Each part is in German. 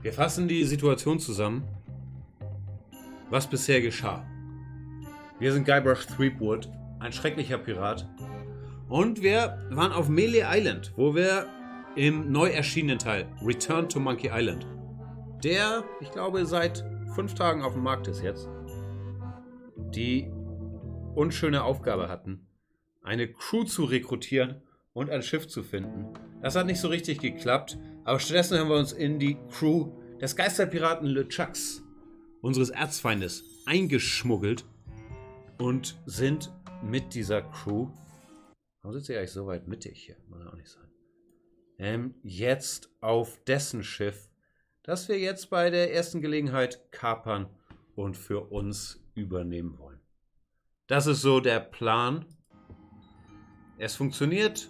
Wir fassen die Situation zusammen, was bisher geschah. Wir sind Guybrush Threepwood, ein schrecklicher Pirat. Und wir waren auf Monkey Island, wo wir im neu erschienenen Teil Return to Monkey Island, der, ich glaube, seit 5 Tagen auf dem Markt ist jetzt, die unschöne Aufgabe hatten, eine Crew zu rekrutieren und ein Schiff zu finden. Das hat nicht so richtig geklappt, aber stattdessen haben wir uns in die Crew des Geisterpiraten LeChucks, unseres Erzfeindes, eingeschmuggelt und sind mit dieser Crew... Warum sitzt ihr eigentlich so weit mittig hier? Muss ja auch nicht sein. Jetzt auf dessen Schiff, das wir jetzt bei der ersten Gelegenheit kapern und für uns übernehmen wollen. Das ist so der Plan. Es funktioniert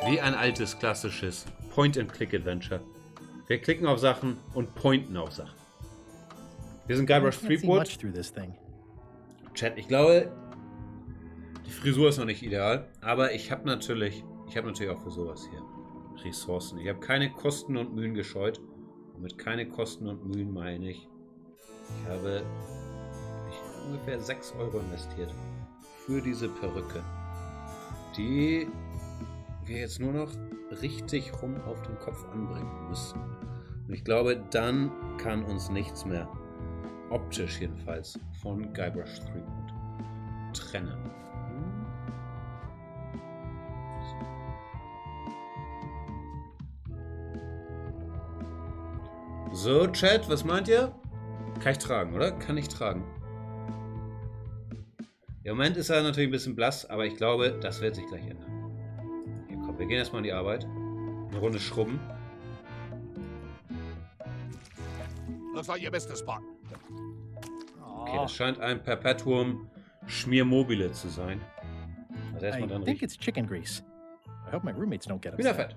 wie ein altes, klassisches Point-and-Click-Adventure. Wir klicken auf Sachen und pointen auf Sachen. Wir sind Guybrush Threepwood. Chat, ich glaube, die Frisur ist noch nicht ideal, aber ich habe natürlich auch für sowas hier Ressourcen. Ich habe keine Kosten und Mühen gescheut. Und mit keine Kosten und Mühen meine ich habe ungefähr 6 Euro investiert für diese Perücke, die wir jetzt nur noch richtig rum auf den Kopf anbringen müssen. Und ich glaube, dann kann uns nichts mehr, optisch jedenfalls, von Guybrush Threepwood trennen. So, Chat, was meint ihr? Kann ich tragen, oder? Kann ich tragen. Im Moment ist er natürlich ein bisschen blass, aber ich glaube, das wird sich gleich ändern. Hier, komm, wir gehen erstmal an die Arbeit. Eine Runde schrubben. Okay, das scheint ein Perpetuum Schmiermobile zu sein. Also erstmal dann think it's chicken grease. I hope my roommates don't get upset. Wieder fett.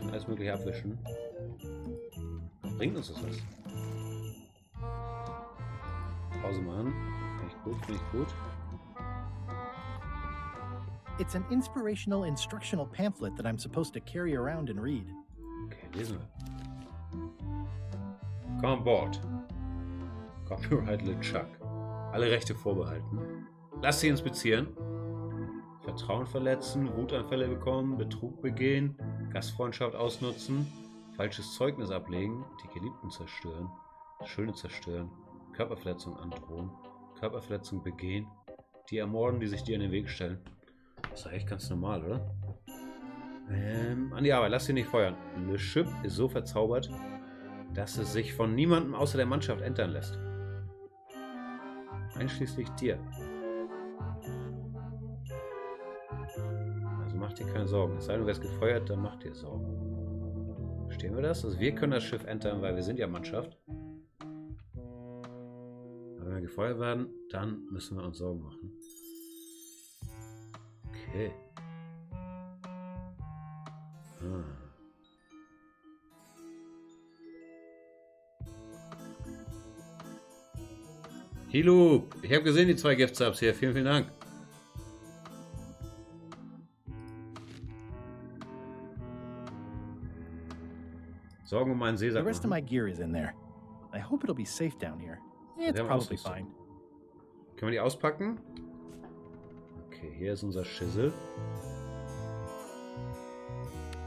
Alles mögliche abwischen. Bringt uns das was? Pause machen. Finde ich gut, finde ich gut. It's an inspirational instructional pamphlet that I'm supposed to carry around and read. Okay, lesen wir. Come on board. Copyright LeChuck. Alle Rechte vorbehalten. Lass sie inspizieren. Vertrauen verletzen, Wutanfälle bekommen, Betrug begehen, Gastfreundschaft ausnutzen, falsches Zeugnis ablegen, die Geliebten zerstören, Schöne zerstören, Körperverletzung androhen, Körperverletzung begehen, die ermorden, die sich dir in den Weg stellen. Das ist doch echt ganz normal, oder? An die Arbeit, lass sie nicht feuern. Le Schiff ist so verzaubert, dass es sich von niemandem außer der Mannschaft entern lässt. Einschließlich dir. Also mach dir keine Sorgen. Es sei denn, du wirst gefeuert, dann mach dir Sorgen. Verstehen wir das? Also wir können das Schiff entern, weil wir sind ja Mannschaft. Aber wenn wir gefeuert werden, dann müssen wir uns Sorgen machen. Okay. Hilo, ich habe gesehen die 2 Gift-Subs hier. Vielen, vielen Dank. Sorgen um meinen Seesack. The rest of my gear is in there. I hope it'll be safe down here. It's probably fine. Können wir die auspacken? Okay, hier ist unser Schissel.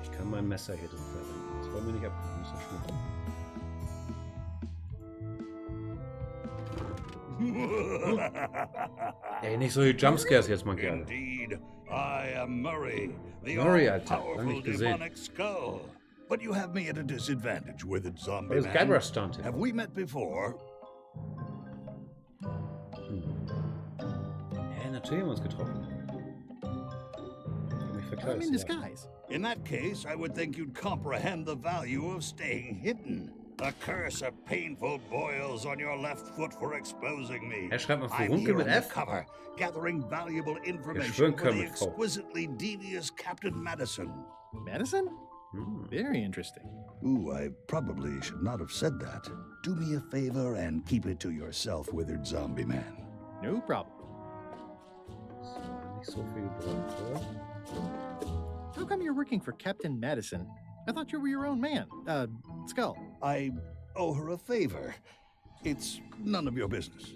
Ich kann mein Messer hier drin verwenden. Das wollen wir nicht abgucken, das ist schön. Ey, nicht so die Jumpscares jetzt, Monkey Island. Indeed, I am Murray, the Murray, Alter. Lang all-powerful nicht gesehen. demonic skull. But you have me at a disadvantage with it, zombie Das ist man. Guybrush Stunt hier. Have we met before? Ja, natürlich haben wir uns getroffen. Ich hab mich I'm verkleidet. in disguise. In that case, I would think you'd comprehend the value of staying hidden. A curse of painful boils on your left foot for exposing me. Er schreibt mal I'm Furunkel here mit on the F. cover, gathering valuable Geschwungen information for the mit V. exquisitely devious Captain Madison. Medicine? Very interesting. Ooh, I probably should not have said that. Do me a favor and keep it to yourself, withered zombie man. No problem. So, nicht so viel gebraucht, oder? How come you're working for Captain Madison? I thought you were your own man. Skull. I owe her a favor. It's none of your business.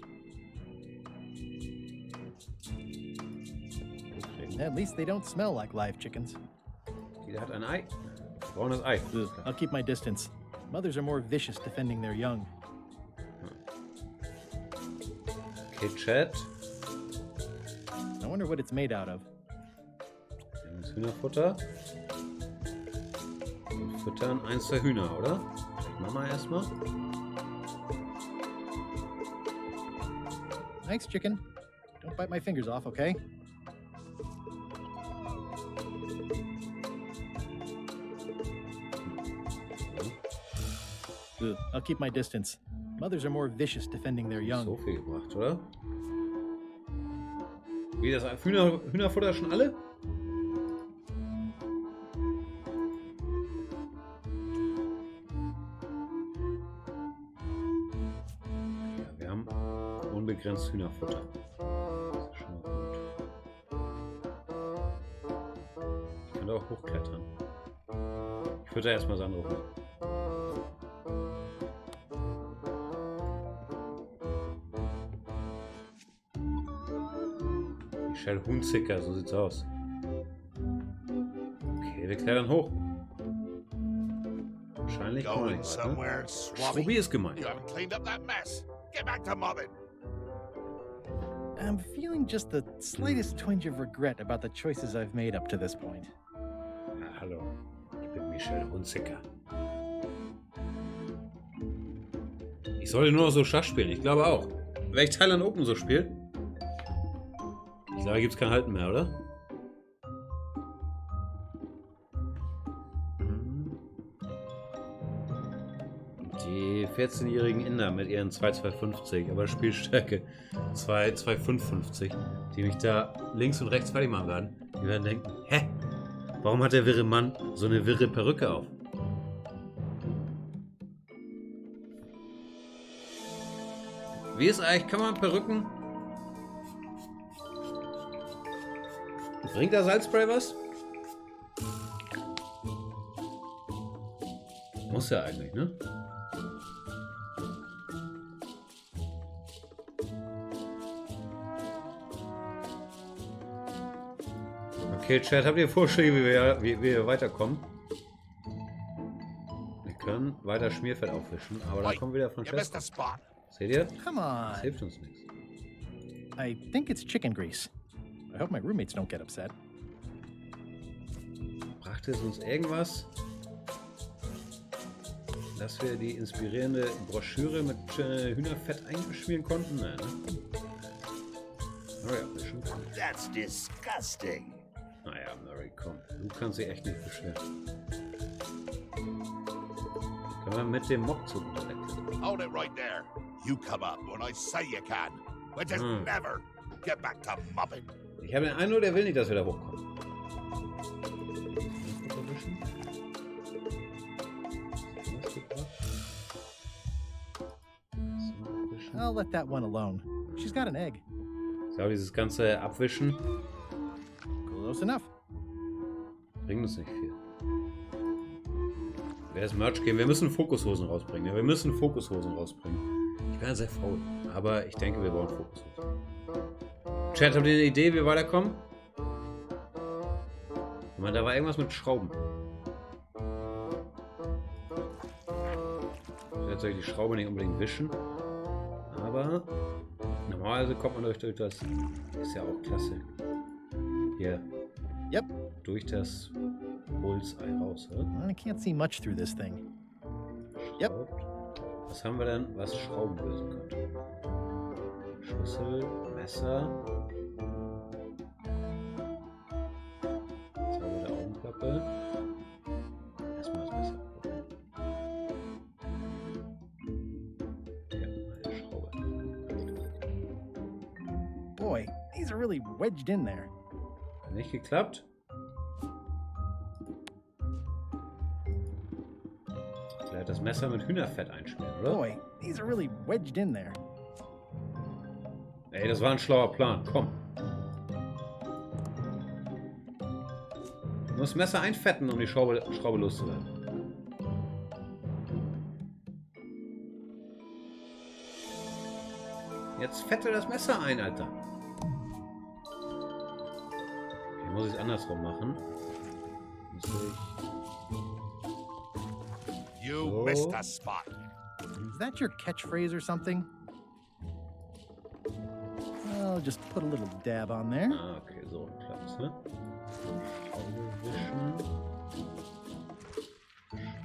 At least they don't smell like live chickens. Jeder hat ein Ei. Braunes Ei. I'll keep my distance. Mothers are more vicious defending their young. Okay, Chat. I wonder what it's made out of. Das Hühnerfutter. Und füttern eins der Hühner, oder? Mama erstmal. Thanks, chicken. Don't bite my fingers off, okay? I'll keep my distance. Mothers are more vicious defending their young. So viel gebracht, oder? Wie, das Hühnerfutter schon alle? Ja, wir haben unbegrenzt Hühnerfutter. Das ist schon mal gut. Ich könnte auch hochklettern. Ich fütter erstmal Sandro hoch. Hunziker, so sieht's aus. Okay, wir klettern hoch. Wahrscheinlich kommen wir nicht weiter. Schwubi ist gemeint. I'm feeling just the slightest twinge of regret about the choices I've made up to this point. Ja, hallo. Ich bin Michel Hunziker. Ich sollte nur noch so Schach spielen, ich glaube auch. Wenn ich Teil Open so spiele, da gibt es kein Halten mehr, oder? Die 14-jährigen Inder mit ihren 2,250, aber Spielstärke 2,550, die mich da links und rechts fertig machen werden, die werden denken, hä? Warum hat der wirre Mann so eine wirre Perücke auf? Wie ist eigentlich, kann man Perücken? Bringt der Salzspray was? Muss ja eigentlich, ne? Okay, Chat, habt ihr Vorschläge, wie wir weiterkommen? Wir können weiter Schmierfett aufwischen, aber dann kommen wieder von Chest. Seht ihr? Come on. Das hilft uns nichts. I think it's chicken grease. I hope my roommates don't get upset. Brachte es uns irgendwas, dass wir die inspirierende Broschüre mit Hühnerfett eingeschmieren konnten? Nein, ne? Oh ja, das ist schon cool. That's disgusting. Naja, Murray, komm. Du kannst dich echt nicht beschweren. Können wir mit dem Mopps unterdecken? Hold it right there. You come up when I say you can. But just never get back to mopping. Ich habe den Eindruck, der will nicht, dass wir da hochkommen. I'll let that one alone. She's got an egg. So, dieses ganze Abwischen Close enough. bringt uns nicht viel. Wer das Merch geben? Wir müssen Fokushosen rausbringen. Ja, wir müssen Fokushosen rausbringen. Ich bin ja sehr faul, aber ich denke, wir brauchen Fokushosen. Chat, habt ihr eine Idee, wie wir weiterkommen? Ich meine, da war irgendwas mit Schrauben. Jetzt soll ich die Schraube nicht unbedingt wischen. Aber normalerweise kommt man durch das. Ist ja auch klasse. Hier. Yep. Durch das Bullseye raus, oder? I can't see much through this thing. Yep. Was haben wir denn, was Schrauben lösen könnte? Schlüssel, Messer. Zauber der Augenklappe. Erstmal das Messer. Ja, eine Schraube. Boy, these are really wedged in there. Nicht geklappt? Vielleicht das Messer mit Hühnerfett einschmieren, oder? Boy, these are really wedged in there. Ey, das war ein schlauer Plan. Komm. Nur das Messer einfetten, um die Schraube loszuwerden. Jetzt fette das Messer ein, Alter. Okay, muss ich es andersrum machen. You missed a spot. Is that your catchphrase or something? I'll just put a little dab on there. Ah, okay, so klappt's, ne? Schraube wischen.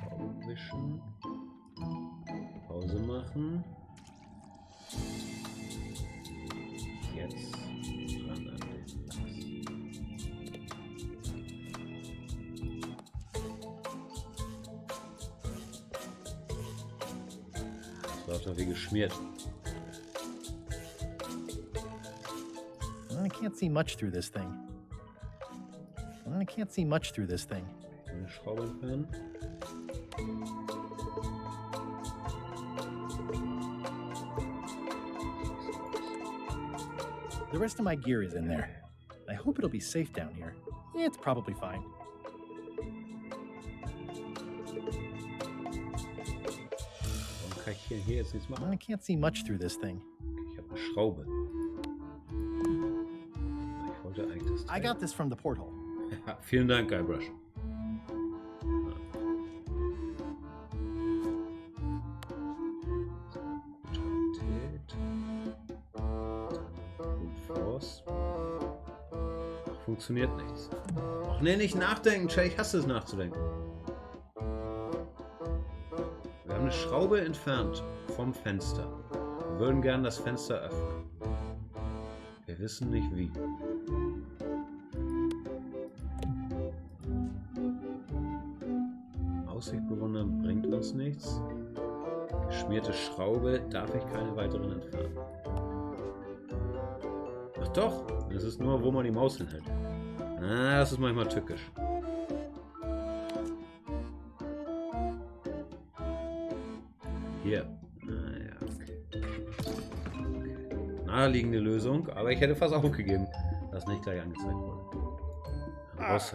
Schraube wischen. Pause machen. Jetzt ran an den Lachs. Das läuft doch wie geschmiert. I can't see much through this thing. I can't see much through this thing. Eine Schraube entfernen. The rest of my gear is in there. I hope it'll be safe down here. It's probably fine. Warum kann ich hier jetzt nichts machen? I can't see much through this thing. Ich habe eine Schraube. Ich wollte eigentlich das Teil. I got this from the porthole. Ja, vielen Dank, Guybrush. Funktioniert nichts. Ach nee, nicht nachdenken, Jay, ich hasse es nachzudenken. Wir haben eine Schraube entfernt vom Fenster. Wir würden gern das Fenster öffnen. Wir wissen nicht wie. Aussicht bewundern bringt uns nichts. Geschmierte Schraube darf ich keine weiteren entfernen. Ach doch, das ist nur, wo man die Maus hinhält. Ah, das ist manchmal tückisch. Hier. Ah, ja, okay. Naheliegende Lösung, aber ich hätte fast aufgegeben, dass nicht gleich angezeigt wurde. Raus.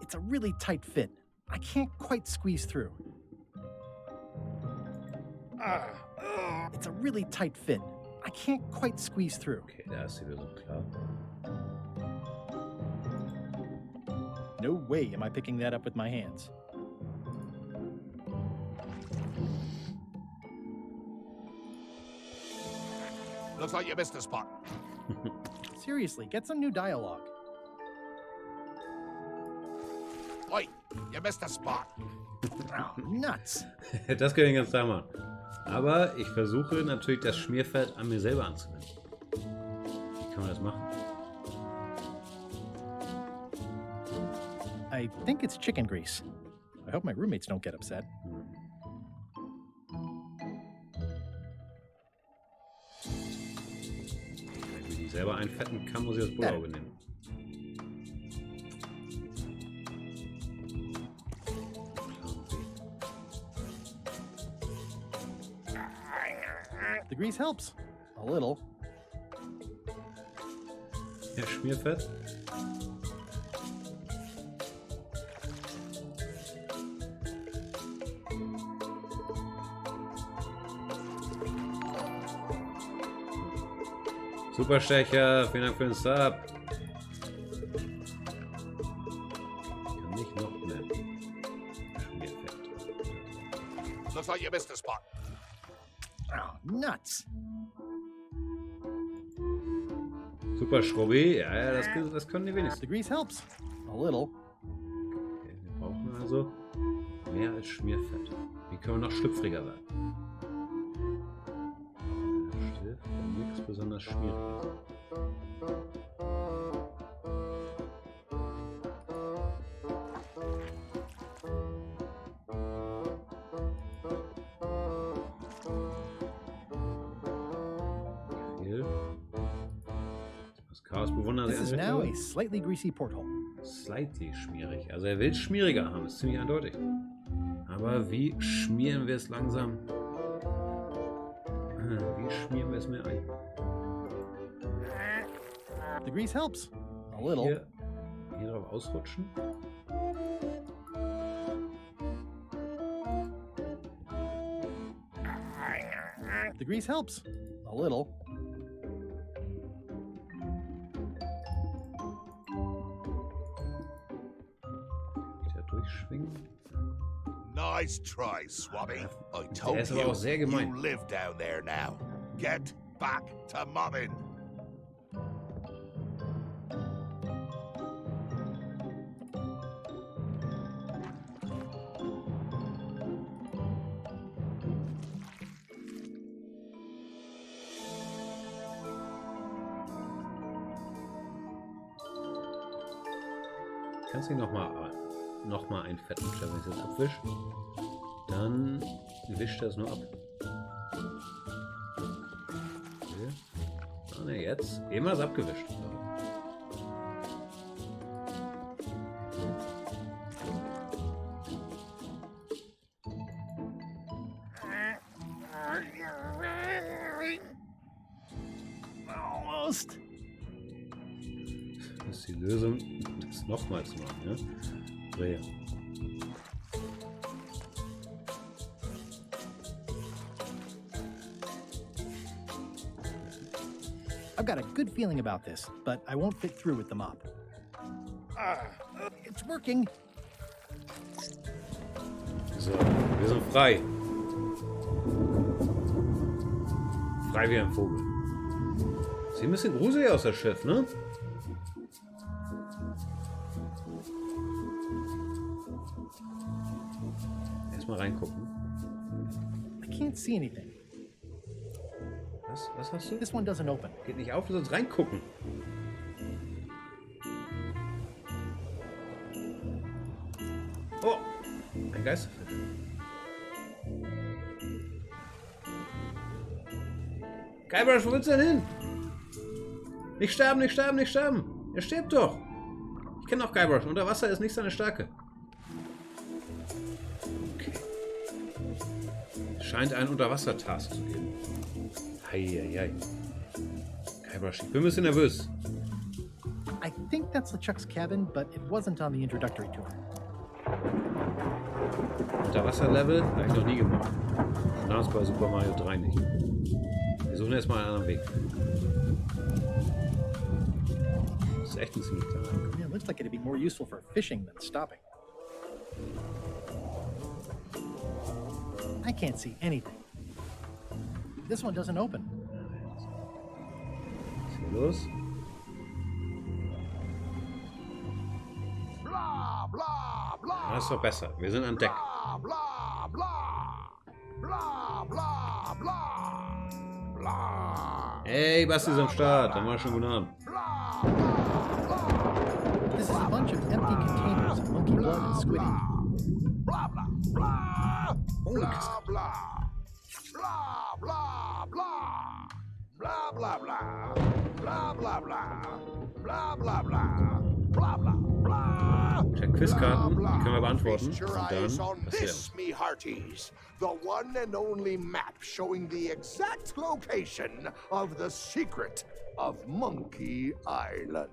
It's a really tight fit. I can't quite squeeze through. It's a really tight fit. I can't quite squeeze through. Okay, da ist die Lösung klar. No way am I picking that up with my hands. Looks like you missed a spot. Seriously, get some new dialogue. Oi, you missed a spot. Oh, nuts. Das kann ich den ganzen Tag machen. Aber ich versuche natürlich das Schmierfett an mir selber anzuwenden. Wie kann man das machen? I think it's chicken grease. I hope my roommates don't get upset. Wenn ich mir die selber einfetten kann, muss ich das Pulver nehmen. The grease helps. A little. Ja, Schmierfett. Superstecher, vielen Dank für den Sub. Ich kann nicht noch mehr Schmierfett. Looks like you missed a spot. Oh, nuts. Super Schrubbi, ja, das können die wenigsten. The grease helps. A little. Okay, wir brauchen also mehr als Schmierfett. Wie können wir noch schlüpfriger werden? Stift und nichts besonders schwieriges. This is now a slightly greasy porthole. Slightly schmierig. Also er will es schmieriger haben, ist ziemlich eindeutig. Aber Aber wie schmieren wir es langsam? Wie schmieren wir es mir ein? The grease helps. A little. Hier drauf ausrutschen. The grease helps. A little. Wieder durchschwingen. Nice try, Swabby. I Der told ist aber auch sehr you, gemein. you live down there now. Get back to momming. Kannst du ihn noch mal einfetten, wenn ich das abwische? Dann wischt er es nur ab. Okay. Ah, ne, jetzt. Eben ist abgewischt. Almost. Das ist die Lösung, das nochmal zu machen, ja? Drehe. I've got a good feeling about this, but I won't fit through with the mop. It's working. So, wir sind frei. Frei wie ein Vogel. Sieht ein bisschen gruselig aus, das Schiff, ne? Erstmal reingucken. I can't see anything. Was hast du? This one doesn't open. Geht nicht auf, du sollst reingucken. Oh, ein Geisterfisch. Guybrush, wo willst du denn hin? Nicht sterben, nicht sterben, nicht sterben. Er stirbt doch. Ich kenne auch Guybrush. Unter Wasser ist nicht seine Stärke. Okay. Es scheint einen Unterwasser-Task zu geben. Heieiei. Guybrush, ich bin ein bisschen nervös. I think that's LeChucks cabin, but it wasn't on the introductory tour. Unterwasserlevel habe ich noch nie gemacht. Und damals bei Super Mario 3 nicht. Wir suchen erstmal einen anderen Weg. Das ist echt ein ziemlich kleiner Anker. Yeah, it looks like it'd be more useful for fishing than stopping. I can't see anything. This one doesn't open. Was ist hier los? Blah, blah, blah. Das ist doch besser. Wir sind an Deck. Blah, blah, blah. Blah, blah, blah. Blah. Hey, Basti ist am Start. Dann war schon guten Abend. Blah, blah, blah. This is a bunch of empty containers of monkey blood and squid ink. Blah, blah, blah. Holy Blah, Kiste. blah. Blah, blah, blah. Blah, blah, blah. Blah, blah, blah. Blah, blah, blah. Blah, blah, blah. Check Quizkarten, die können wir beantworten. Feast your Und eyes dann on passieren. this, me hearties. The one and only map showing the exact location of the secret of Monkey Island.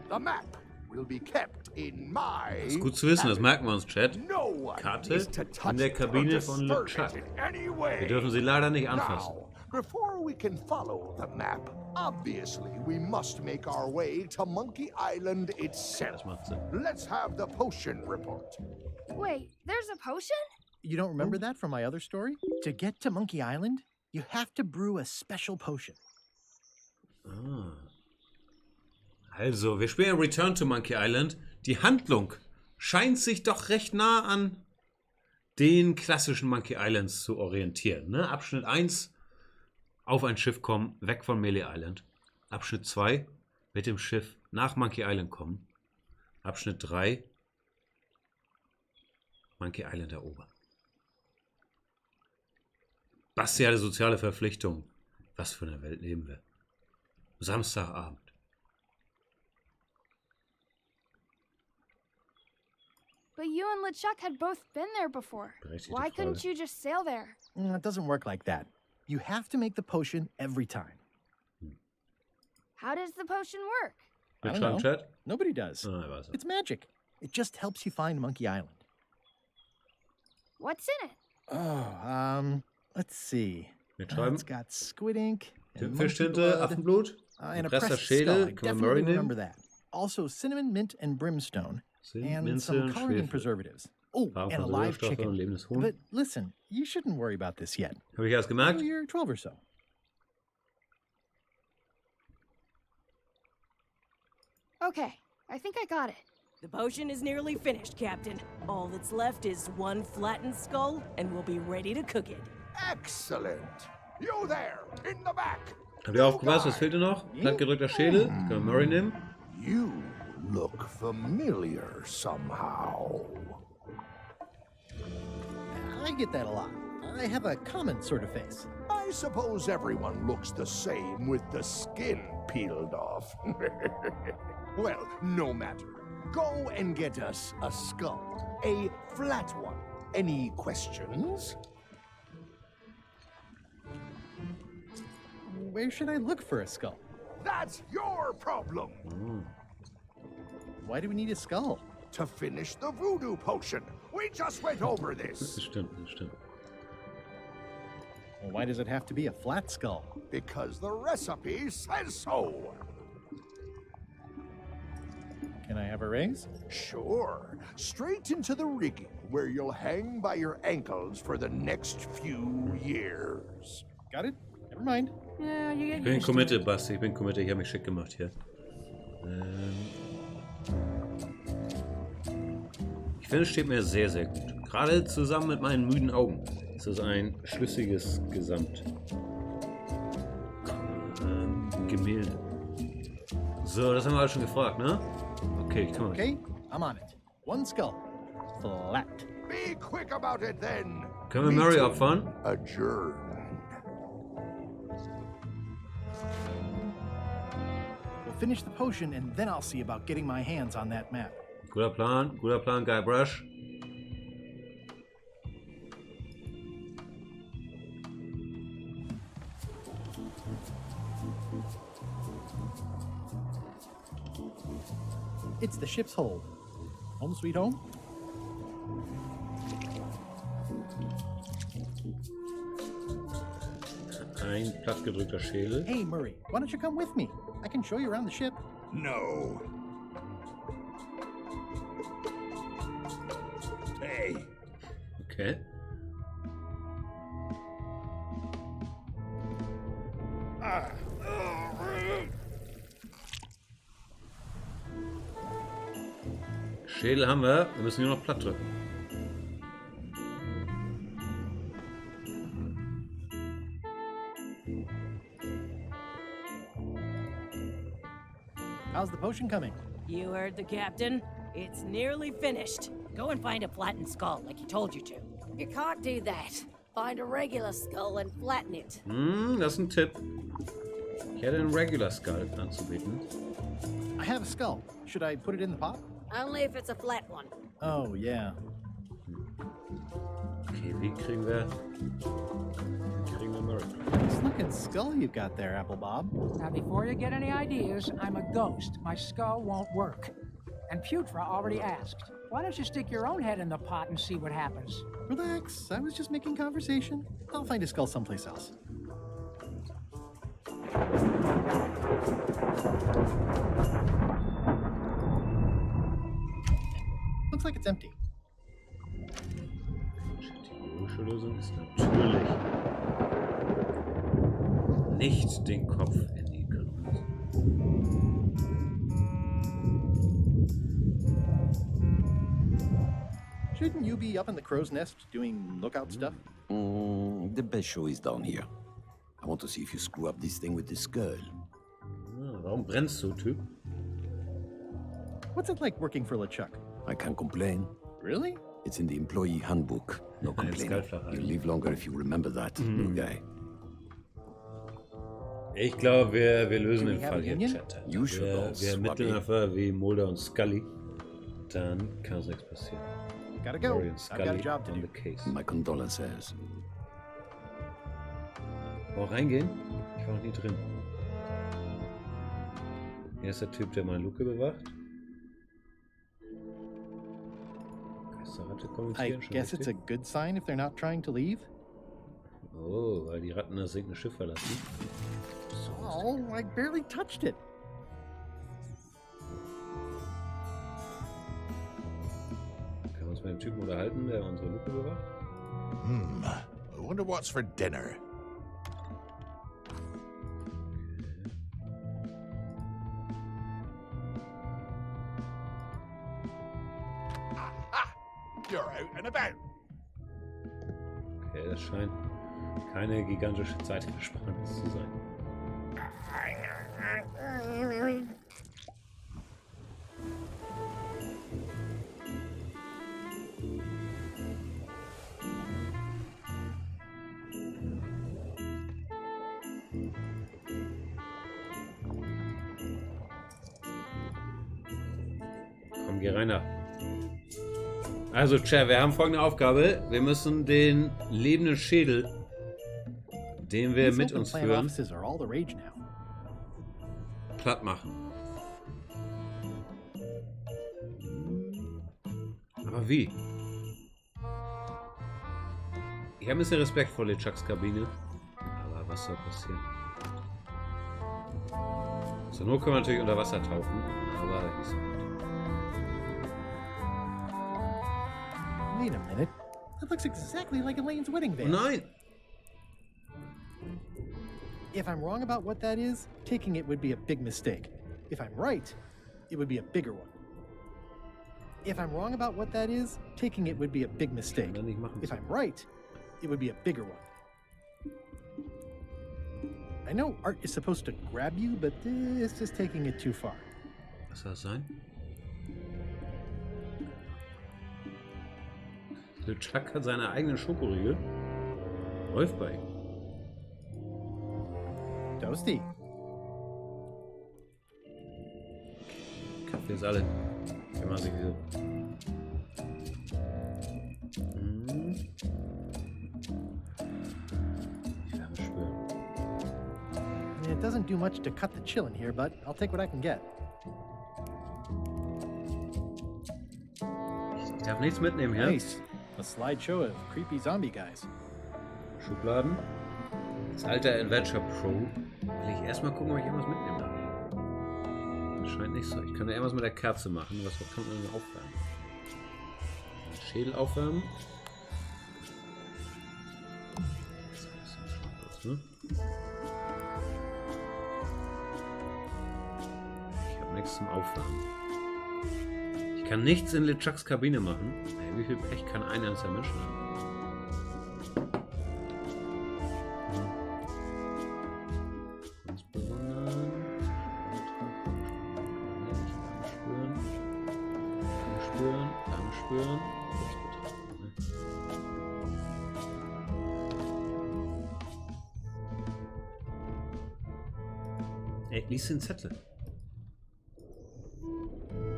The map will be kept in my Ist gut zu wissen, das merken wir uns, Chat. No one Karte is to touch in der or Kabine von disturb LeChuck. it in any way. Wir dürfen sie leider nicht anfassen. Now, before we can follow the map, obviously we must make our way to Monkey Island itself. Das macht Sinn. Let's have the potion report. Wait, there's a potion? You don't remember that from my other story? To get to Monkey Island, you have to brew a special potion. Ah. Also, wir spielen Return to Monkey Island. Die Handlung scheint sich doch recht nah an den klassischen Monkey Islands zu orientieren. Ne? Abschnitt 1, auf ein Schiff kommen, weg von Melee Island. Abschnitt 2, mit dem Schiff nach Monkey Island kommen. Abschnitt 3, Monkey Island erobern. Bastiale soziale Verpflichtung. Was für eine Welt leben wir? Samstagabend. But you and LeChuck had both been there before. Berechtigte Why couldn't Frage. you just sail there? It doesn't work like that. You have to make the potion every time. How does the potion work? I don't Mitschreiben, know. Chat? Nobody does. Ah, er weiß es. It's magic. It just helps you find Monkey Island. What's in it? Oh, let's see. Mitschreiben. It's got squid ink, and monkey Tintenfischtinte, blood, Affenblut, and a gepresster pressed Schädel, skull. I können wir definitely Murray remember nehmen? that. Also cinnamon, mint, and brimstone, and Minze some und coloring Schwefel. preservatives. Oh, Farbe and a von live Silberstoffe und chicken. lebendes Huhn. But listen, you shouldn't worry about this yet. Habe ich erst Well, gemerkt? you're 12 or so. Okay, I think I got it. The potion is nearly finished, Captain. All that's left is one flattened skull, and we'll be ready to cook it. Excellent. You there, in the back. Habt ihr aufgepasst? Was fehlt dir noch? Plattgedrückter Schädel. Können wir Murray nehmen? You look familiar somehow. I get that a lot. I have a common sort of face. I suppose everyone looks the same with the skin peeled off. Well, no matter. Go and get us a skull. A flat one. Any questions? Where should I look for a skull? That's your problem. Why do we need a skull? To finish the voodoo potion. We just went over Das this. stimmt, das stimmt. Well, why does it have to be a flat skull? Because the recipe says so. Can I have a raise? Sure. Straight into the rigging, where you'll hang by your ankles for the next few years. Got it? Never mind. Yeah, you get Ich bin used to it. committed, Basti. Ich bin committed. Ich habe mich schick gemacht hier. Ich finde, es steht mir sehr, sehr gut. Gerade zusammen mit meinen müden Augen. Es ist ein schlüssiges Gesamt. Gemälde. So, das haben wir alle schon gefragt, ne? Okay, ich kümmere mich. Okay, I'm on it. One skull. Flat. Be quick about it then. Können wir Murray Meeting opfern? Adjourned. We'll finish the potion and then I'll see about getting my hands on that map. Guter Plan, Guybrush. It's the ship's hold. Home sweet home? Ein plattgedrückter Schädel. Hey, Murray, why don't you come with me? I can show you around the ship. No. Hey, Okay. Schädel haben wir. Wir müssen nur noch platt drücken. How's the potion coming? You heard the captain. It's nearly finished. Go and find a flattened skull, like he told you to. You can't do that. Find a regular skull and flatten it. Das ist ein Tipp. Ich hätte einen Regular Skull anzubieten. I have a skull. Should I put it in the pot? Only if it's a flat one. Oh, yeah. Okay, wie kriegen wir Murray? Nice looking skull you've got there, Apple Bob. Now, before you get any ideas, I'm a ghost. My skull won't work. And Putra already asked. Why don't you stick your own head in the pot and see what happens? Relax. I was just making conversation. I'll find a skull someplace else. Looks like it's empty. Die logische Lösung ist natürlich nicht den Kopf in die Grund. Shouldn't you be up in the crow's nest doing lookout stuff? The best show is down here. I want to see if you screw up this thing with this girl. Warum brennst du, Typ? What's it like working for LeChuck? I can't complain. Really? It's in the employee handbook. No complaining. You live longer if you remember that, new guy. Ich glaube, wir lösen Do we den have Fall a hier, union? Chat. You should Wir also ermitteln swap einfach wie Mulder und Scully. dann kann so nichts passieren. Gotta go. Murray und I've got a Scully job to on do. the case. My condolences. Auch reingehen? Ich war noch nie drin. Hier ist der Typ, der meine Luke bewacht. Geisterratte I kommentieren, schon guess it's a richtig? good sign if they're not trying to leave. Oh, weil die Ratten das sinkende Schiff verlassen. So, I barely touched it. Können wir uns mit dem Typen unterhalten, der unsere Luke bewacht? I wonder what's for dinner. Aha! You're out and about. Okay, das scheint keine gigantische Zeitersparnis zu sein. Komm, geh rein da. Also, Chair, wir haben folgende Aufgabe. Wir müssen den lebenden Schädel, den wir These mit open uns plan führen, offices are all the rage now. platt machen. Aber wie? Ich habe ein bisschen Respekt vor LeChucks Kabine. Aber was soll passieren? Zur Not können wir natürlich unter Wasser tauchen. Aber ich so nicht. Wait a minute. That looks exactly like Elaine's wedding Oh veil. nein! If I'm wrong about what that is, taking it would be a big mistake. If I'm right, it would be a bigger one. If I'm wrong about what that is, taking it would be a big mistake. Kann man nicht machen. If I'm right, it would be a bigger one. I know art is supposed to grab you, but this is taking it too far. Was soll das sein? LeChuck hat seine eigenen Schokoriegel. Läuft bei ihm. Toasty. Kaffee ist alle. Wenn man sich so. Ich werde spüren. It doesn't do much to cut the chill in here, but I'll take what I can get. Ich darf nichts mitnehmen hier. Nice. A slideshow of creepy zombie guys. Schubladen. Das alte Adventure Pro. Will ich erstmal gucken, ob ich irgendwas mitnehmen darf. Das scheint nicht so. Ich kann ja irgendwas mit der Kerze machen. Was kann man denn aufwärmen? Schädel aufwärmen. Das ist ein bisschen scharf, ne? Ich habe nichts zum Aufwärmen. Ich kann nichts in LeChucks Kabine machen. Ey, wie viel Pech kann einer dieser Menschen haben? Uns bewundern. Spüren. Dann spüren. Kurz betrachten. Ne? Ey, lies den Zettel.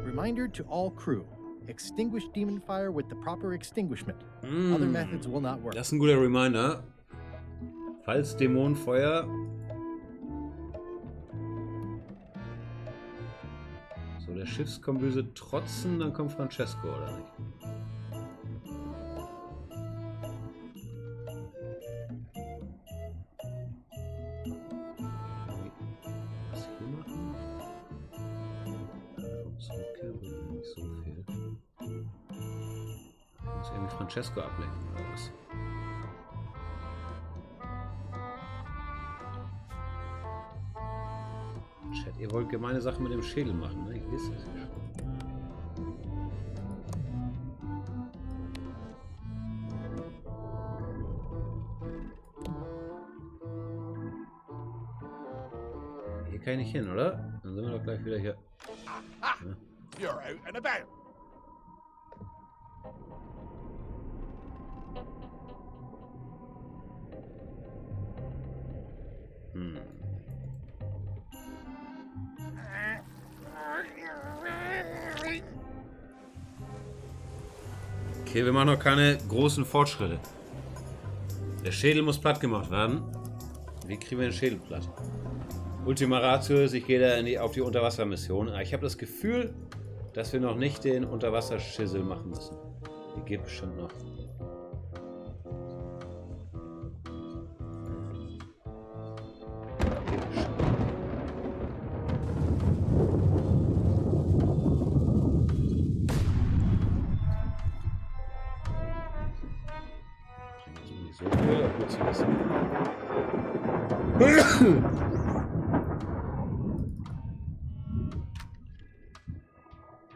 Reminder to all crew. Extinguish demon fire with the proper extinguishment. Other methods will not work. Das ist ein guter Reminder. Falls Dämonenfeuer. So, der Schiffskombüse trotzen, dann kommt Francesco, oder nicht? Was hier machen? Zurückkehr wird nicht so viel. Ich muss irgendwie Francesco ablenken, oder was? Chat, ihr wollt gemeine Sachen mit dem Schädel machen, ne? Ich lese das ja schon. Hier kann ich nicht hin, oder? Dann sind wir doch gleich wieder hier. Ah, Ja. you're out and about. Okay, wir machen noch keine großen Fortschritte. Der Schädel muss platt gemacht werden. Wie kriegen wir den Schädel platt? Ultima Ratio ist, ich gehe da auf die Unterwassermission. Ich habe das Gefühl, dass wir noch nicht den Unterwasserschissel machen müssen. Die geht bestimmt noch. So viel, gut zu wissen.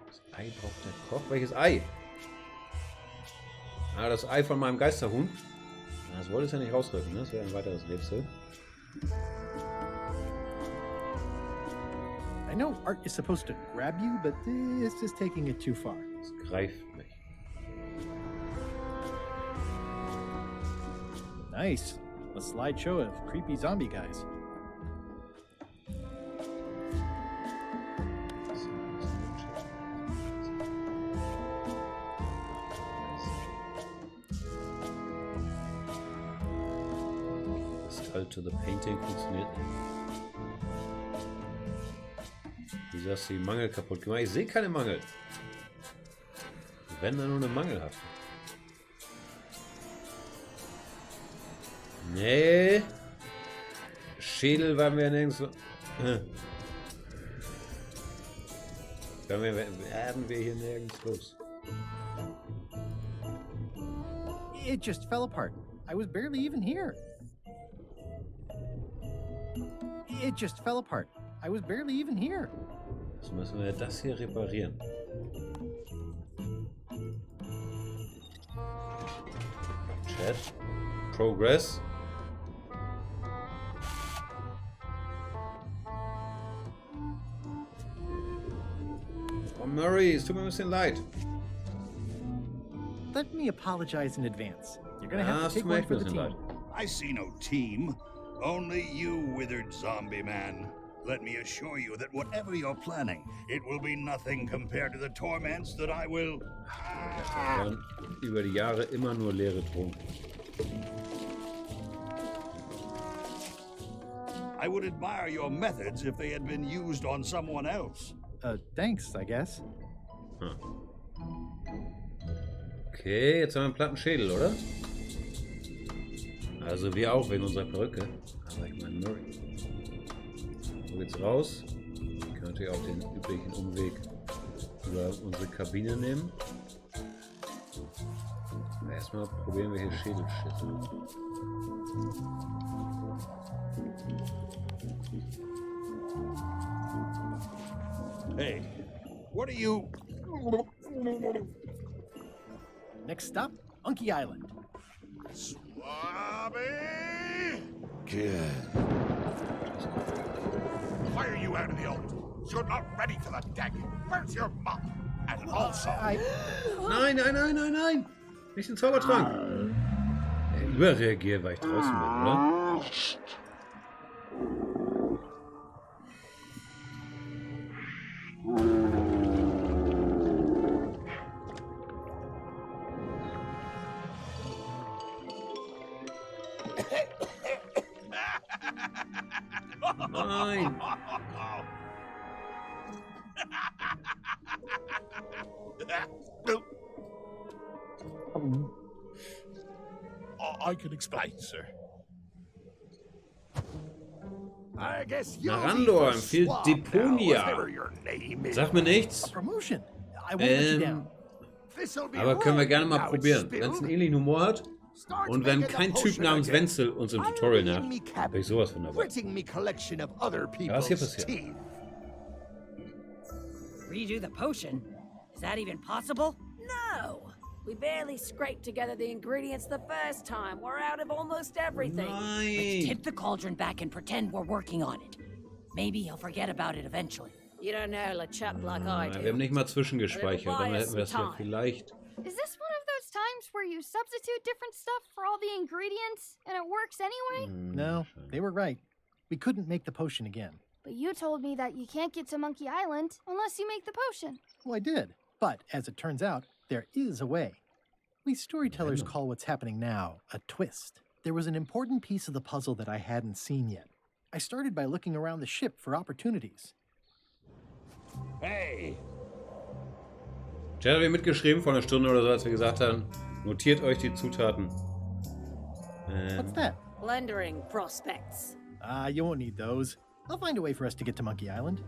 Das Ei braucht der Koch. Welches Ei? Ah, das Ei von meinem Geisterhuhn. Das wollte es ja nicht rausrücken, ne? Das wäre ein weiteres Rätsel. I know art is supposed to grab you, but this is taking it too far. Es greift mich. Nice. A slideshow of creepy zombie guys. Skull to the Painting funktioniert nicht. Wieso hast du die Mangel kaputt gemacht? Ich sehe keine Mangel. Wenn da nur eine Mangel hat. Nee. Schädel waren wir nirgends. Werden wir hier nirgends los. It just fell apart. I was barely even here. It just fell apart. I was barely even here. Jetzt müssen wir das hier reparieren. Chat. Progress. Oh, Murray, es tut mir ein bisschen leid. Let me apologize in advance. You're gonna Ah, have es to tut take mir one echt for ein the bisschen team. leid. I see no team. Only you, withered zombie man. Let me assure you that whatever you're planning, it will be nothing compared to the torments that I will... Das waren über die Jahre immer nur leere Drogen. I would admire your methods if they had been used on someone else. Thanks, I guess. Hm. Okay, jetzt haben wir einen platten Schädel, oder? Also wir auch wegen unserer Perücke. Aber ich meine Murray. So geht's raus. Ich kann natürlich auch den üblichen Umweg über unsere Kabine nehmen. Aber erstmal probieren wir hier Schädelschüsse. Hey, what are you... Next stop, Monkey Island. Swabby! Why are you out of the old? You're not ready for the deck. Where's your mop? And also... Nein, nein, nein, nein, nein! Nicht den Zaubertrank! Überreagiert, weil ich draußen bin, oder? Nein! I can explain, sir. I guess you'll Narandor be empfiehlt swab now, Deponia. whatever your name is. Sag mir nichts. Promotion. I won't let you down. This'll be Aber können wir wrong gerne mal now it's probieren. Wenn es spilled. einen ähnlichen Humor hat Start und wenn making the kein Typ potion namens again. Wenzel uns im Tutorial Ironing me nervt, cabinet, bin ich sowas von dabei. gritting me collection of other was hier people's passiert? teeth. Redo the potion? Is that even possible? No! We barely scraped together the ingredients the first time. We're out of almost everything. Nein! Tip the cauldron back and pretend we're working on it. Maybe he'll forget about it eventually. You don't know LeChuck like I Wir do. haben nicht mal zwischengespeichert, dann hätten wir das ja vielleicht. Is this one of those times where you substitute different stuff for all the ingredients and it works anyway? No, they were right. We couldn't make the potion again. But you told me that you can't get to Monkey Island unless you make the potion. Well, I did. But as it turns out, there is a way. We storytellers call what's happening now a twist. There was an important piece of the puzzle that I hadn't seen yet. I started by looking around the ship for opportunities. Hey! Chat hat mir mitgeschrieben vor einer Stunde oder so, als wir gesagt haben, notiert euch die Zutaten. What's that? Plundering prospects. You won't need those. I'll find a way for us to get to Monkey Island.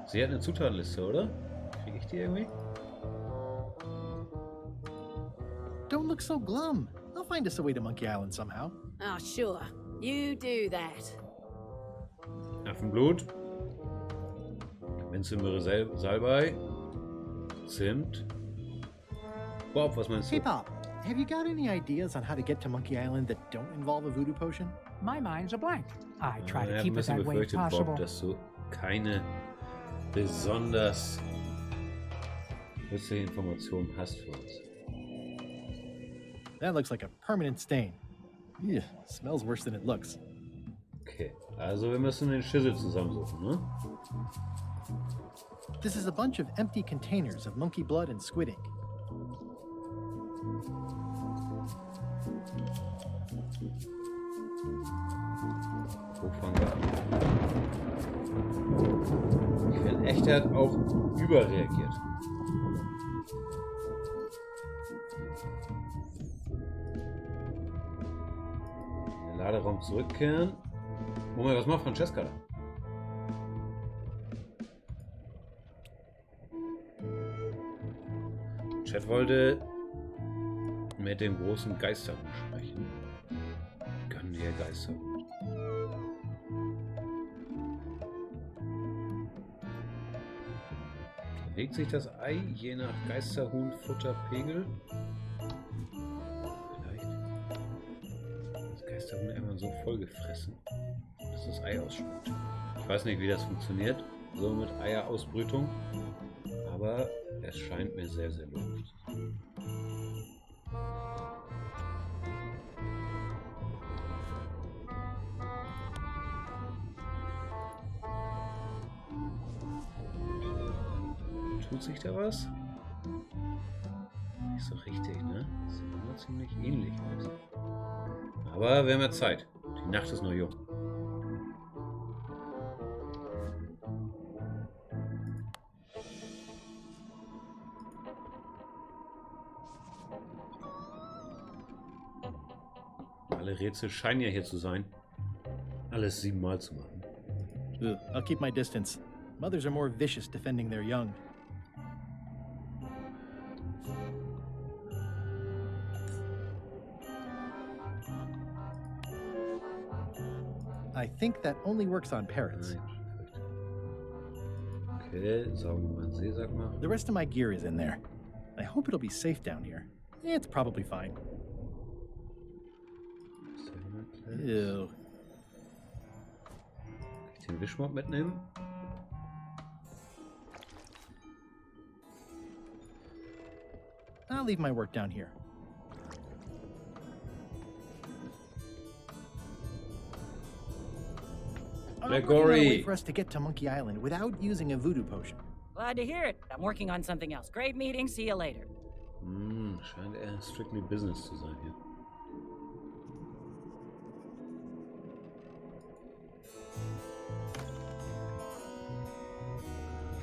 Sie hat eine Zutatenliste, oder? Kriege ich die irgendwie? Don't look so glum. I'll find us a way to Monkey Island somehow. Oh, sure. You do that. Affenblut. Minzimere Salbei. Zimt. Bob, was meinst du? Hey, Pop. Have you got any ideas on how to get to Monkey Island that don't involve a voodoo potion? My mind's a blank. I try Ich to habe ein keep it bisschen that way if befürchtet, possible. Bob, dass du keine besonders nützliche Informationen hast für uns. That looks like a permanent stain. Ew, smells worse than it looks. Okay, also wir müssen den Schüssel zusammensuchen, ne? This is a bunch of empty containers of monkey blood and squid ink. Wo fangen wir an? Ich finde echt, er hat auch überreagiert. In den Laderaum zurückkehren. Moment, was macht Francesca da? Chat wollte mit dem großen Geisterhund sprechen. Gönn dir Geisterhund. Bewegt sich das Ei je nach Geisterhuhn-Futterpegel? Vielleicht ist das Geisterhuhn irgendwann so vollgefressen, dass das Ei ausspuckt. Ich weiß nicht, wie das funktioniert, so mit Eierausbrütung, aber es scheint mir sehr, sehr logisch zu sein. Tut sich da was? Nicht so richtig, ne? Das sieht immer ziemlich ähnlich aus. Aber wir haben ja Zeit. Die Nacht ist noch jung. Alle Rätsel scheinen ja hier zu sein. Alles 7-mal zu machen. Ugh, I'll keep my distance. Mothers are more vicious defending their young. I think that only works on parrots. Okay, saugen wir mal einen Seesack mal. The rest of my gear is in there. I hope it'll be safe down here. It's probably fine. Ew. Kann ich den Wischmopp mitnehmen? I'll leave my work down here. I'm working on a way for us to get to Monkey Island without using a voodoo potion. Glad to hear it. I'm working on something else. Great meeting. See you later. Scheint eher strictly business zu sein hier.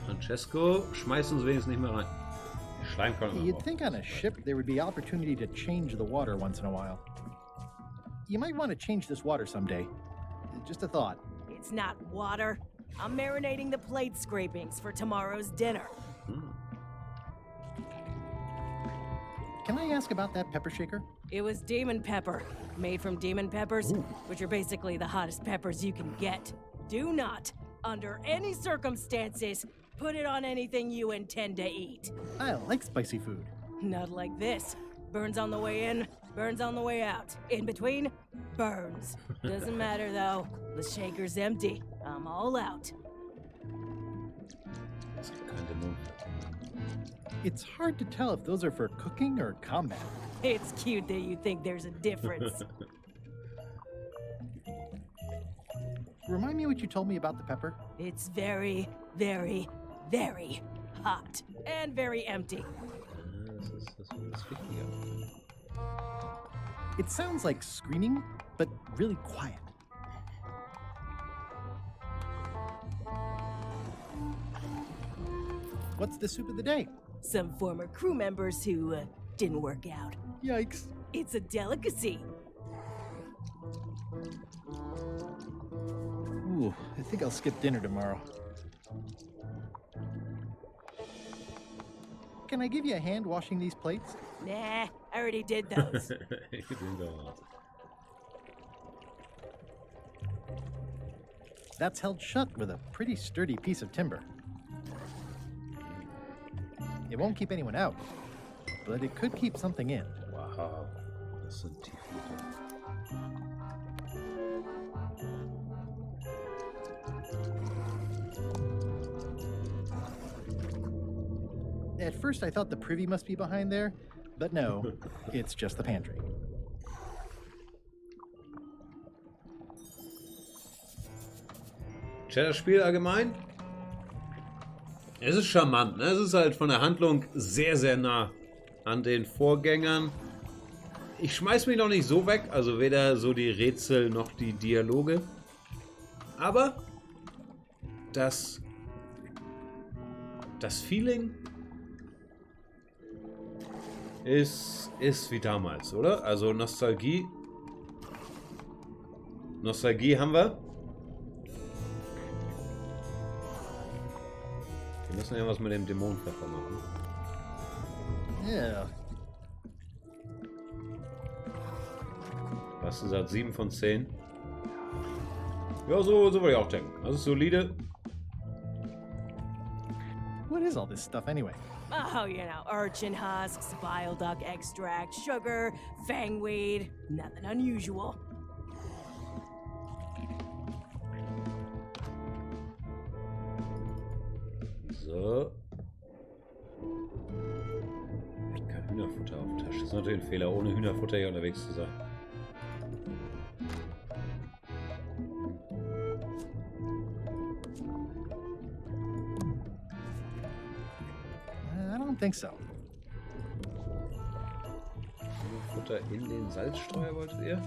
Francesco, schmeiß uns wenigstens nicht mehr rein. Die Schleim kann man You'd think on a ship there would be opportunity to change the water once in a while. You might want to change this water someday. Just a thought. It's not water. I'm marinating the plate scrapings for tomorrow's dinner. Can I ask about that pepper shaker? It was demon pepper, made from demon peppers, which are basically the hottest peppers you can get. Do not, under any circumstances, put it on anything you intend to eat. I like spicy food. Not like this. Burns on the way in, burns on the way out. In between, burns. Doesn't matter though. The shaker's empty. I'm all out. Das gibt keinen Dämon. It's hard to tell if those are for cooking or combat. It's cute that you think there's a difference. Remind me what you told me about the pepper? It's very very, very hot. And very empty. Das ist wichtiger. It sounds like screaming, but really quiet. What's the soup of the day? Some former crew members who didn't work out. Yikes. It's a delicacy. Ooh, I think I'll skip dinner tomorrow. Can I give you a hand washing these plates? Nah, I already did those. That's held shut with a pretty sturdy piece of timber. It won't keep anyone out, but it could keep something in. Wow, das sind Tieflüter. At first I thought the privy must be behind there, but no, it's just the pantry. Das Spiel allgemein? Es ist charmant, ne? Es ist halt von der Handlung sehr, sehr nah an den Vorgängern. Ich schmeiß mich noch nicht so weg, also weder so die Rätsel noch die Dialoge. Aber das Feeling ist wie damals, oder? Also Nostalgie haben wir. Wir müssen ja was mit dem Dämonenpfeffer machen. Yeah. Was du sagst, 7 von 10. Ja, so würde ich auch denken. Das ist solide. What is all this stuff anyway? Oh, you know, urchin husks, bile duck extract, sugar, fangweed. Nothing unusual. So. Kein Hühnerfutter auf der Tasche. Das ist natürlich ein Fehler, ohne Hühnerfutter hier unterwegs zu sein. I don't think so. Hühnerfutter in den Salzstreuer wolltet ihr?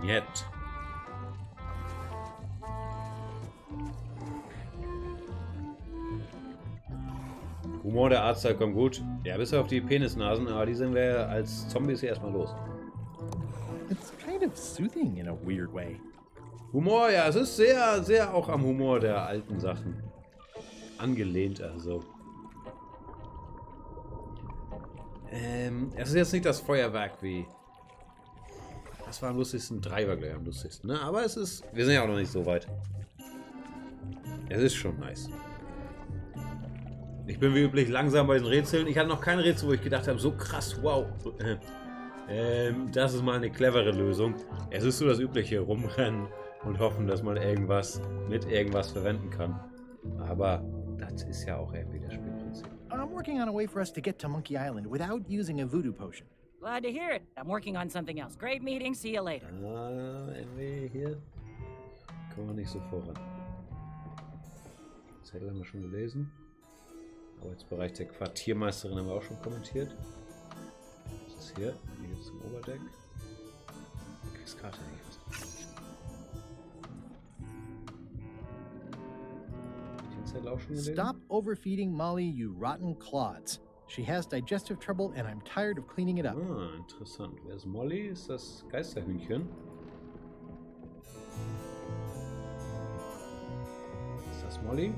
Jetzt. Humor der Arzt kommt gut. Ja, bis auf die Penisnasen, aber die sind wir als Zombies hier erstmal los. It's kind of soothing in a weird way. Humor, ja, es ist sehr, sehr auch am Humor der alten Sachen angelehnt, also. Es ist jetzt nicht das Feuerwerk wie. Das war am lustigsten, 3 war gleich am lustigsten, ne? Aber es ist. Wir sind ja auch noch nicht so weit. Es ist schon nice. Ich bin wie üblich langsam bei den Rätseln. Ich hatte noch kein Rätsel, wo ich gedacht habe, so krass, wow. Das ist mal eine clevere Lösung. Es ist so das übliche Rumrennen und hoffen, dass man irgendwas mit irgendwas verwenden kann. Aber das ist ja auch irgendwie das Spielprinzip. I'm working on a way for us to get to Monkey Island without using a voodoo potion. Glad to hear it. I'm working on something else. Great meeting. See you later. Irgendwie hier kommen wir nicht so voran. Zettel haben wir schon gelesen. Arbeitsbereich der Quartiermeisterin haben wir auch schon kommentiert. Was ist hier? Hier geht es zum Oberdeck. Du kriegst gerade nicht was. Den Zettel auch schon gelesen? Stop overfeeding Molly, you rotten clods. She has digestive trouble and I'm tired of cleaning it up. Ah, interessant. Wer ist Molly? Ist das Geisterhühnchen? Ist das Molly?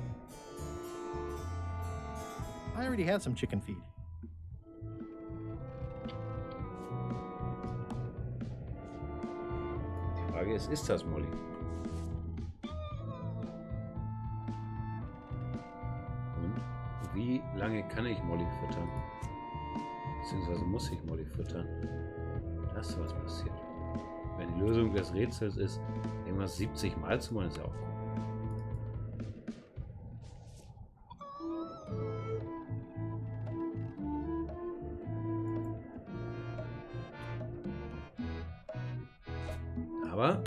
I already had some chicken feed. Die Frage ist das Molly? Und wie lange kann ich Molly füttern? Beziehungsweise muss ich Molly füttern? Das ist was passiert. Wenn die Lösung des Rätsels ist, irgendwas 70 Mal zu machen, ist ja auch gut. Aber...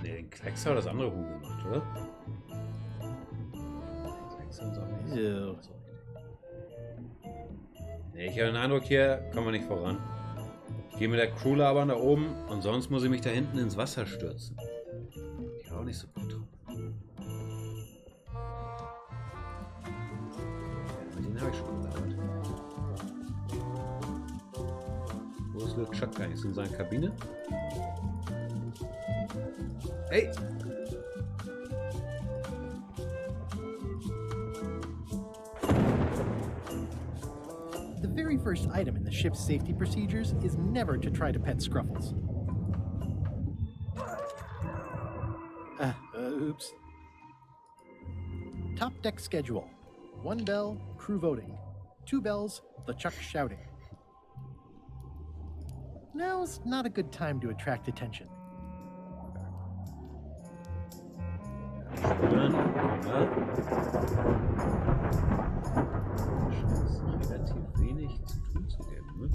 Ne, den Kleckser hat das andere Huhn gemacht, oder? Ew. Ne, ich habe den Eindruck, hier kommen wir nicht voran. Ich gehe mit der Crew labern da oben und sonst muss ich mich da hinten ins Wasser stürzen. Ich war auch nicht so gut drauf. Ja, den habe ich schon gelabert. Wo ist LeChuck eigentlich? Ist in seiner Kabine? Hey! The very first item in the ship's safety procedures is never to try to pet Scruffles. Oops. Top deck schedule. 1 bell, crew voting. 2 bells, LeChucks shouting. Now's not a good time to attract attention. Relativ wenig zu tun zu geben, ne?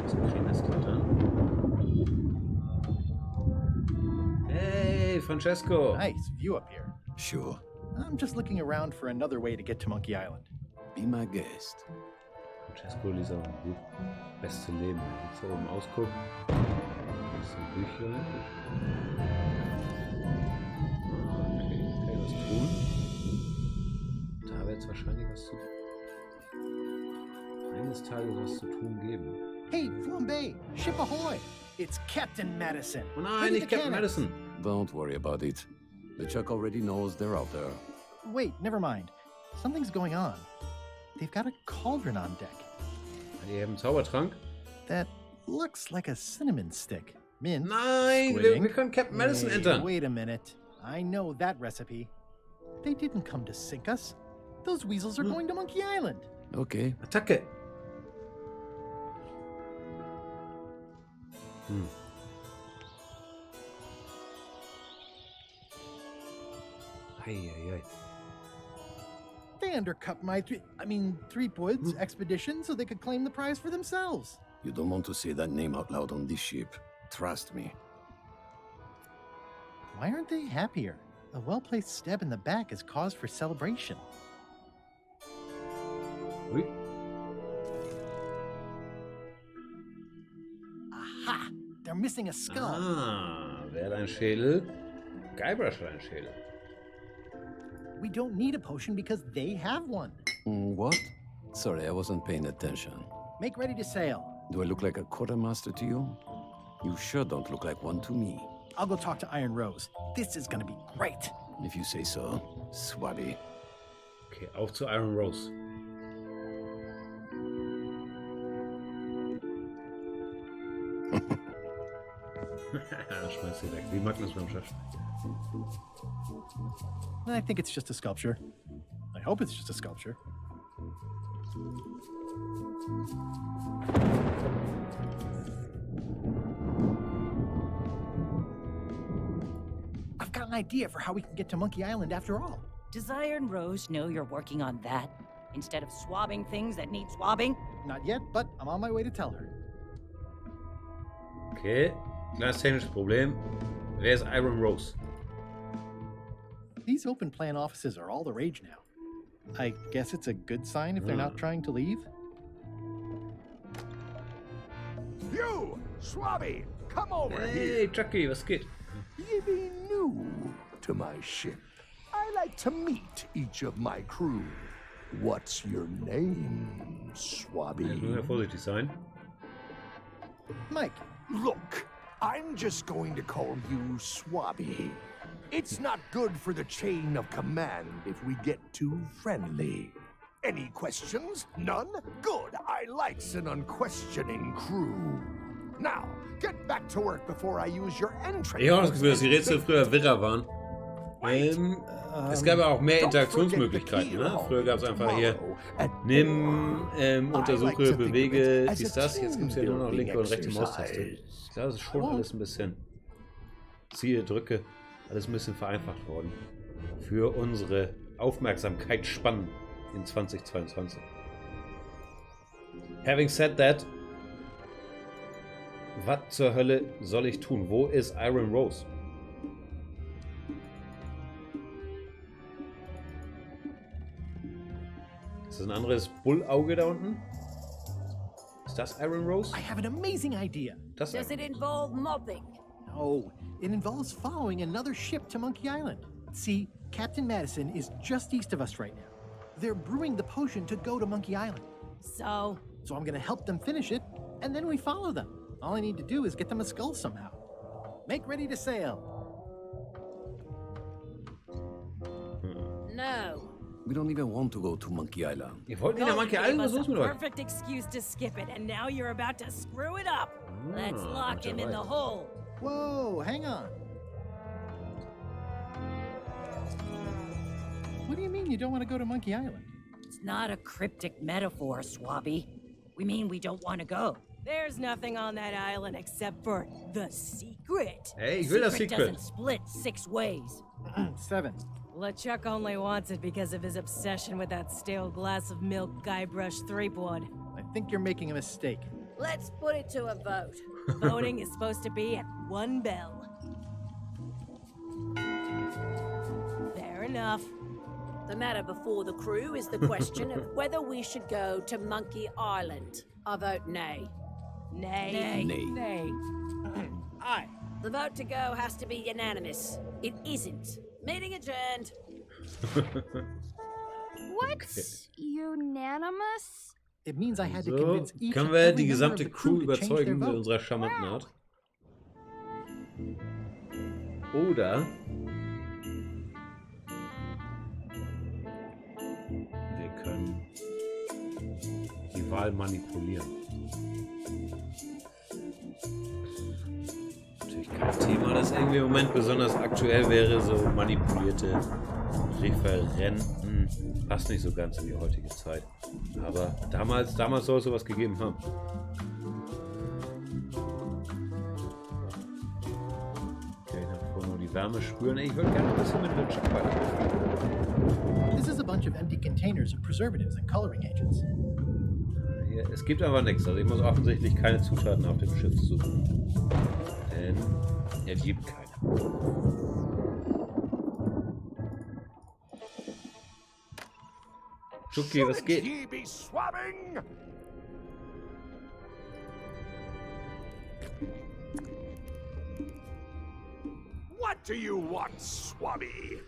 Zum kleines Klettern. Hey, Francesco! Nice view up here. Sure. I'm just looking around for another way to get to Monkey Island. Be my guest. Francesco ließ auch ein gut beste Leben. Jetzt da oben ausgucken. Das ist ein Büchlein. Okay, kann ich was tun? Da wird es wahrscheinlich was zu eines Tages was zu tun geben. Hey, Flambe! Ship ahoy! It's Captain Madison! Oh nein, nicht Captain Madison! Don't worry about it. LeChuck already knows they're out there. Wait, never mind. Something's going on. They've got a cauldron on deck. Die haben einen Zaubertrank. That looks like a cinnamon stick. Mint. Nein, wir können Captain Madison entern. Wait a minute. I know that recipe. They didn't come to sink us. Those weasels are going to Monkey Island. Okay. Attacke! Ei. They undercut my Threepwood's expedition so they could claim the prize for themselves. You don't want to say that name out loud on this ship. Trust me. Why aren't they happier? A well-placed stab in the back is cause for celebration. Ui. Aha! They're missing a skull. Wer hat einen Schädel? Guybrush hat einen Schädel. We don't need a potion because they have one. What? Sorry, I wasn't paying attention. Make ready to sail. Do I look like a quartermaster to you? You sure don't look like one to me. I'll go talk to Iron Rose. This is gonna be great. If you say so, Swabby. Okay, auf zu Iron Rose. Schmeiß sie weg. Wie Magnus beim Schiff. I think it's just a sculpture. I hope it's just a sculpture. I've got an idea for how we can get to Monkey Island after all. Does Iron Rose know you're working on that? Instead of swabbing things that need swabbing? Not yet, but I'm on my way to tell her. Okay, kleines technisches Problem. Wer ist Iron Rose? These open plan offices are all the rage now. I guess it's a good sign if they're not trying to leave. You, Swabby, come over Hey, here. Chucky, was geht? You be new to my ship. I like to meet each of my crew. What's your name, Swabby? Ich muss ja vorsichtig sein. Mike, Look, I'm just going to call you Swabby. It's not good for the chain of command if we get too friendly. Any questions? None? Good. I likes an unquestioning crew. Now, get back to work before I use your entrance. Ich habe das Gefühl, dass die Rätsel früher wirrer waren. Es gab ja auch mehr Interaktionsmöglichkeiten, ne? Früher gab es einfach hier, nimm, untersuche, bewege, dies, das. Jetzt gibt es ja nur noch linke und rechte Maustaste. Das ist schon alles ein bisschen, ziehe, drücke, alles ein bisschen vereinfacht worden. Für unsere Aufmerksamkeitsspannen in 2022. Having said that, was zur Hölle soll ich tun? Wo ist Iron Rose? Ist das ein anderes Bullauge da unten? Ist das Iron Rose? I have an amazing idea. Does it involve mobbing? No, it involves following another ship to Monkey Island. See, Captain Madison is just east of us right now. They're brewing the potion to go to Monkey Island. So I'm gonna help them finish it, and then we follow them. All I need to do is get them a skull somehow. Make ready to sail. No. We don't even want to go to Monkey Island. Ihr wollt nicht nach Monkey Island? Was ist los mit euch? Perfect excuse to skip it, and now you're about to screw it up. Let's lock him in the hole. Whoa, hang on. What do you mean you don't want to go to Monkey Island? It's not a cryptic metaphor, Swabby. We mean we don't want to go. There's nothing on that island except for the secret. Hey, ich will das Secret Secret. doesn't split 6 ways. 7. LeChuck only wants it because of his obsession with that stale glass of milk Guybrush Threepwood. I think you're making a mistake. Let's put it to a vote. Voting is supposed to be at 1 bell. Fair enough. The matter before the crew is the question of whether we should go to Monkey Island. I vote nay. Nay. Nay. Nay. Aye. The vote to go has to be unanimous. It isn't. Meeting adjourned. What's unanimous? It means I had to So, convince each können and wir every die member of gesamte the Crew crew to change their überzeugen mit vote. unserer charmanten Art? Oder wir können die Wahl manipulieren. Natürlich kein Thema, das irgendwie im Moment besonders aktuell wäre, so manipulierte Referenten. Passt nicht so ganz in die heutige Zeit. Aber damals soll es sowas gegeben haben. Okay, dann wollen wir die Wärme spüren. Ich würde gerne ein bisschen mit LeChuck weiter. This is a bunch of empty containers of preservatives and coloring agents. Hier, es gibt aber nichts. Also ich muss offensichtlich keine Zutaten auf dem Schiff suchen. Denn es gibt keine. Schucki, was geht? Ye be swabbing? What do you want, Swabby?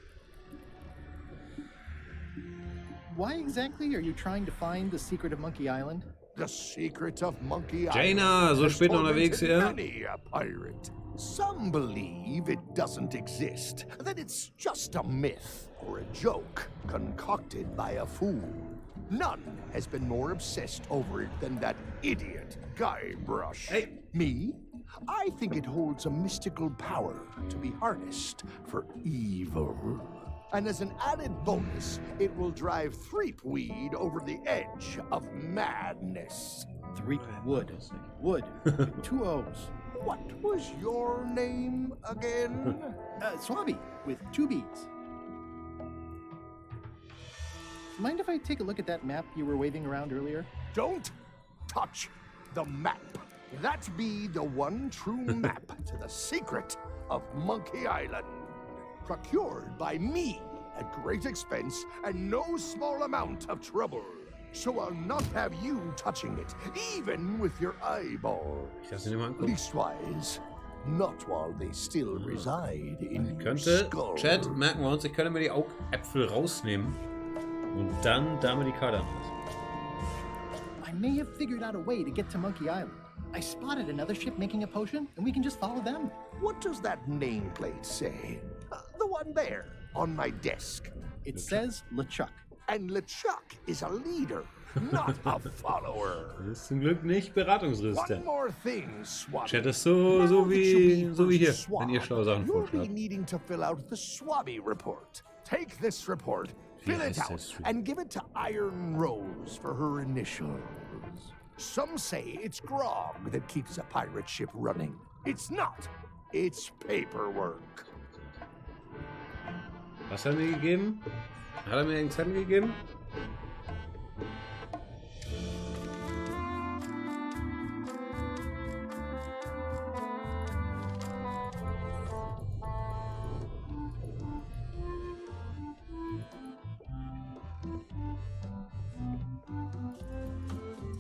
Why exactly are you trying to find the secret of Monkey Island? The secret of Monkey Jaina, Island so has spät noch unterwegs tormented hier. many a pirate. Some believe it doesn't exist, that it's just a myth or a joke concocted by a fool. None has been more obsessed over it than that idiot Guybrush. Hey. Me? I think it holds a mystical power to be harnessed for evil. And as an added bonus, it will drive Threepweed over the edge of madness. Wood. Wood. With 2 O's. What was your name again? Swabby, with 2 B's. Mind if I take a look at that map you were waving around earlier? Don't touch the map. That be the one true map to the secret of Monkey Island. Procured by me at great expense and no small amount of trouble. So I'll not have you touching it, even with your eyeball. Ich lasse ihn mal angucken. Leastwise, not while they still reside in Ich your könnte, skull. Chat, merken wir uns, ich könnte mir die Augäpfel rausnehmen und dann damit die Karte anpassen. I may have figured out a way to get to Monkey Island. I spotted another ship making a potion, and we can just follow them. What does that nameplate say? The one there, on my desk. It says LeChuck. And LeChuck is a leader, not a follower. Das ist zum Glück nicht One beratungsresistent. more thing, Swabby. Chat ist so Now that you wie be hier, first wenn ihr schlaue Sachen you'll be vorschlagt. needing to fill out the Swabby report. Take this report, fill it heißt out, das? and give it to Iron Rose for her initials. Some say it's grog that keeps a pirate ship running. It's not. It's paperwork. Was hat er mir gegeben? Hat er mir einen Zettel gegeben?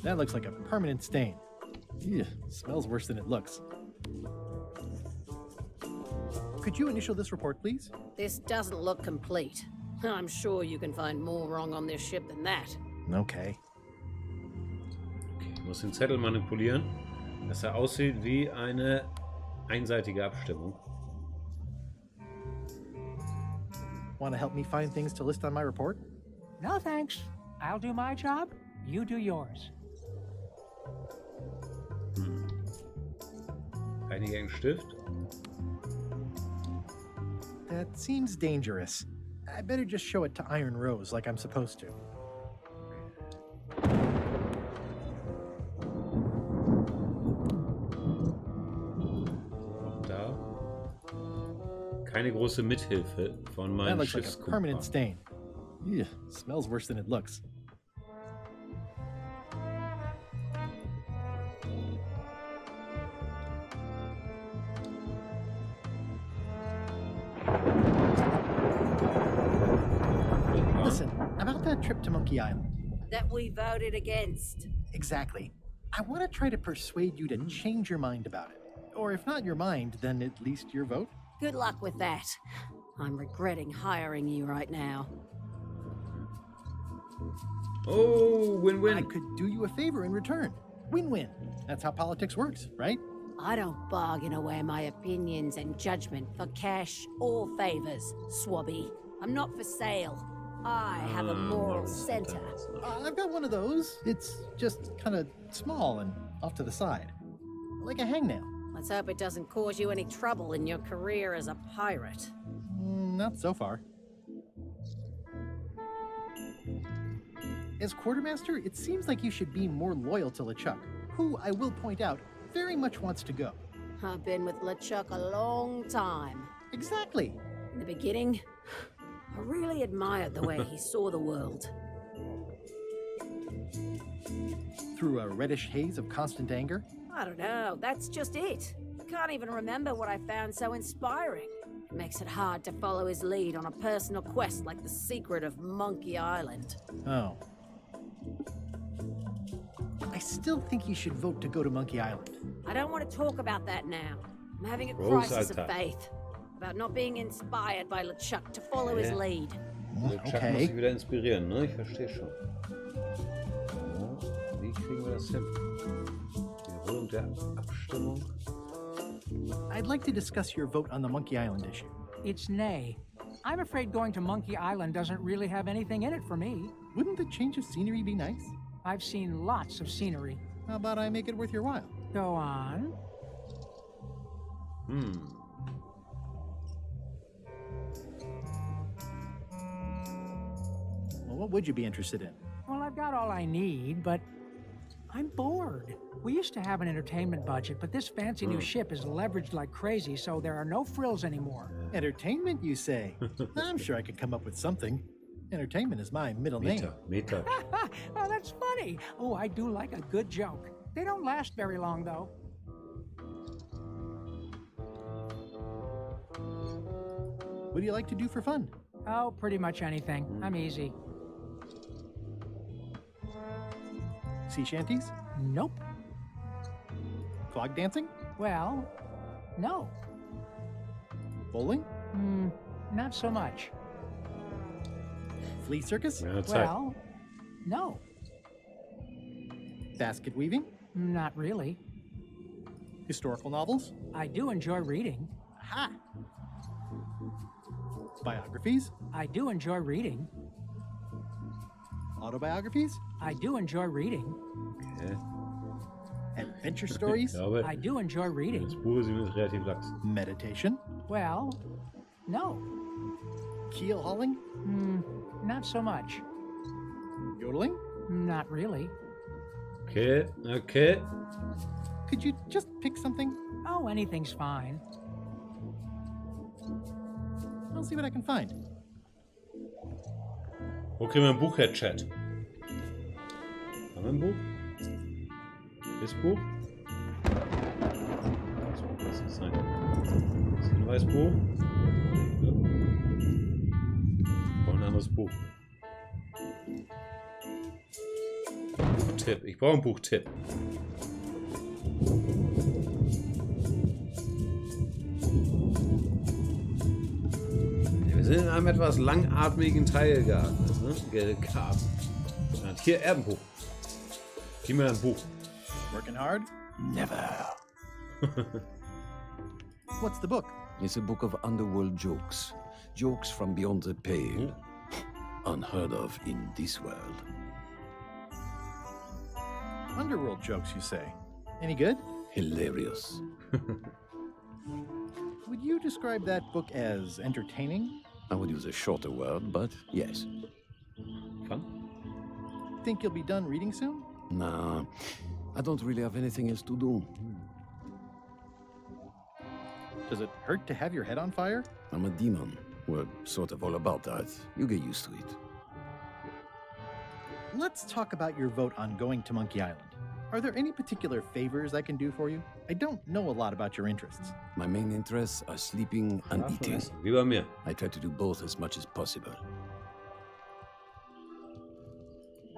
That looks like a permanent stain. Ew, smells worse than it looks. Could you initial this report, please? This doesn't look complete. I'm sure you can find more wrong on this ship than that. Okay. Okay, ich muss den Zettel manipulieren, dass er aussieht wie eine einseitige Abstimmung. Want to help me find things to list on my report? No thanks. I'll do my job, you do yours. Einiger Stift. That seems dangerous. I better just show it to Iron Rose like I'm supposed to. Auch da. Keine große Mithilfe von That meinem looks like a permanent Schiffskumpel. stain. Ew, smells worse than it looks. Listen, about that trip to Monkey Island. That we voted against. Exactly. I want to try to persuade you to change your mind about it. Or if not your mind, then at least your vote. Good luck with that. I'm regretting hiring you right now. Oh, I win-win. could do you a favor in return. Win-win. That's how politics works, right? I don't bargain away my opinions and judgment for cash or favors, Swabby. I'm not for sale. I have a moral center. I've got one of those. It's just kind of small and off to the side. Like a hangnail. Let's hope it doesn't cause you any trouble in your career as a pirate. Not so far. As quartermaster, it seems like you should be more loyal to LeChuck, who, I will point out, very much wants to go. I've been with LeChuck a long time. Exactly. In the beginning, I really admired the way he saw the world. Through a reddish haze of constant anger. I don't know, that's just it. I can't even remember what I found so inspiring. It makes it hard to follow his lead on a personal quest like the secret of Monkey Island. Oh. I still think you should vote to go to Monkey Island. I don't want to talk about that now. I'm having a Rose crisis of Alter. faith. About not being inspired by LeChuck to follow his lead. Der Chuck muss sich wieder inspirieren, ne? Ich verstehe schon. Ja, wie kriegen wir das hin? Wiederholung der Abstimmung. I'd like to discuss your vote on the Monkey Island issue. It's nay. I'm afraid going to Monkey Island doesn't really have anything in it for me. Wouldn't the change of scenery be nice? I've seen lots of scenery. How about I make it worth your while? Go on. Well, what would you be interested in? Well, I've got all I need, but I'm bored. We used to have an entertainment budget, but this fancy new ship is leveraged like crazy, so there are no frills anymore. Entertainment, you say? I'm sure I could come up with something. Entertainment is my middle name. Meta. Oh, that's funny. Oh, I do like a good joke. They don't last very long, though. What do you like to do for fun? Oh, pretty much anything. I'm easy. Sea shanties? Nope. Clog dancing? Well, no. Bowling? Not so much. Flea circus? Ja, Zeit. Well, no. Basket weaving? Not really. Historical novels? I do enjoy reading. Aha! Biographies? I do enjoy reading. Autobiographies? I do enjoy reading. Okay. Adventure Ich stories? glaube, I do enjoy reading. das Buch ist ihm jetzt relativ lax. Meditation? Well, no. Keel hauling? Not so much. Yodeling? Not really. Okay, okay. Could you just pick something? Oh, anything's fine. I'll see what I can find. Wo kriegen wir ein Buch her, Chat? Haben wir ein Buch? Das Buch? Was muss das sein? Das Hinweisbuch? Ja. Ich brauche ein anderes Buch. Buchtipp. Ich brauche einen Buchtipp. Wir sind in einem etwas langatmigen Teil geatmet. Ne? Hier, Erdenbuch. Gib mir ein Buch. Working hard? Never. What's the book? It's a book of underworld jokes. Jokes from beyond the pale. Unheard of in this world. Underworld jokes, you say? Any good? Hilarious. Would you describe that book as entertaining? I would use a shorter word, but yes. Fun? Think you'll be done reading soon? Nah, I don't really have anything else to do. Does it hurt to have your head on fire? I'm a demon. We're sort of all about that. You get used to it. Let's talk about your vote on going to Monkey Island. Are there any particular favors I can do for you? I don't know a lot about your interests. My main interests are sleeping and eating. Wie bei mir. I try to do both as much as possible.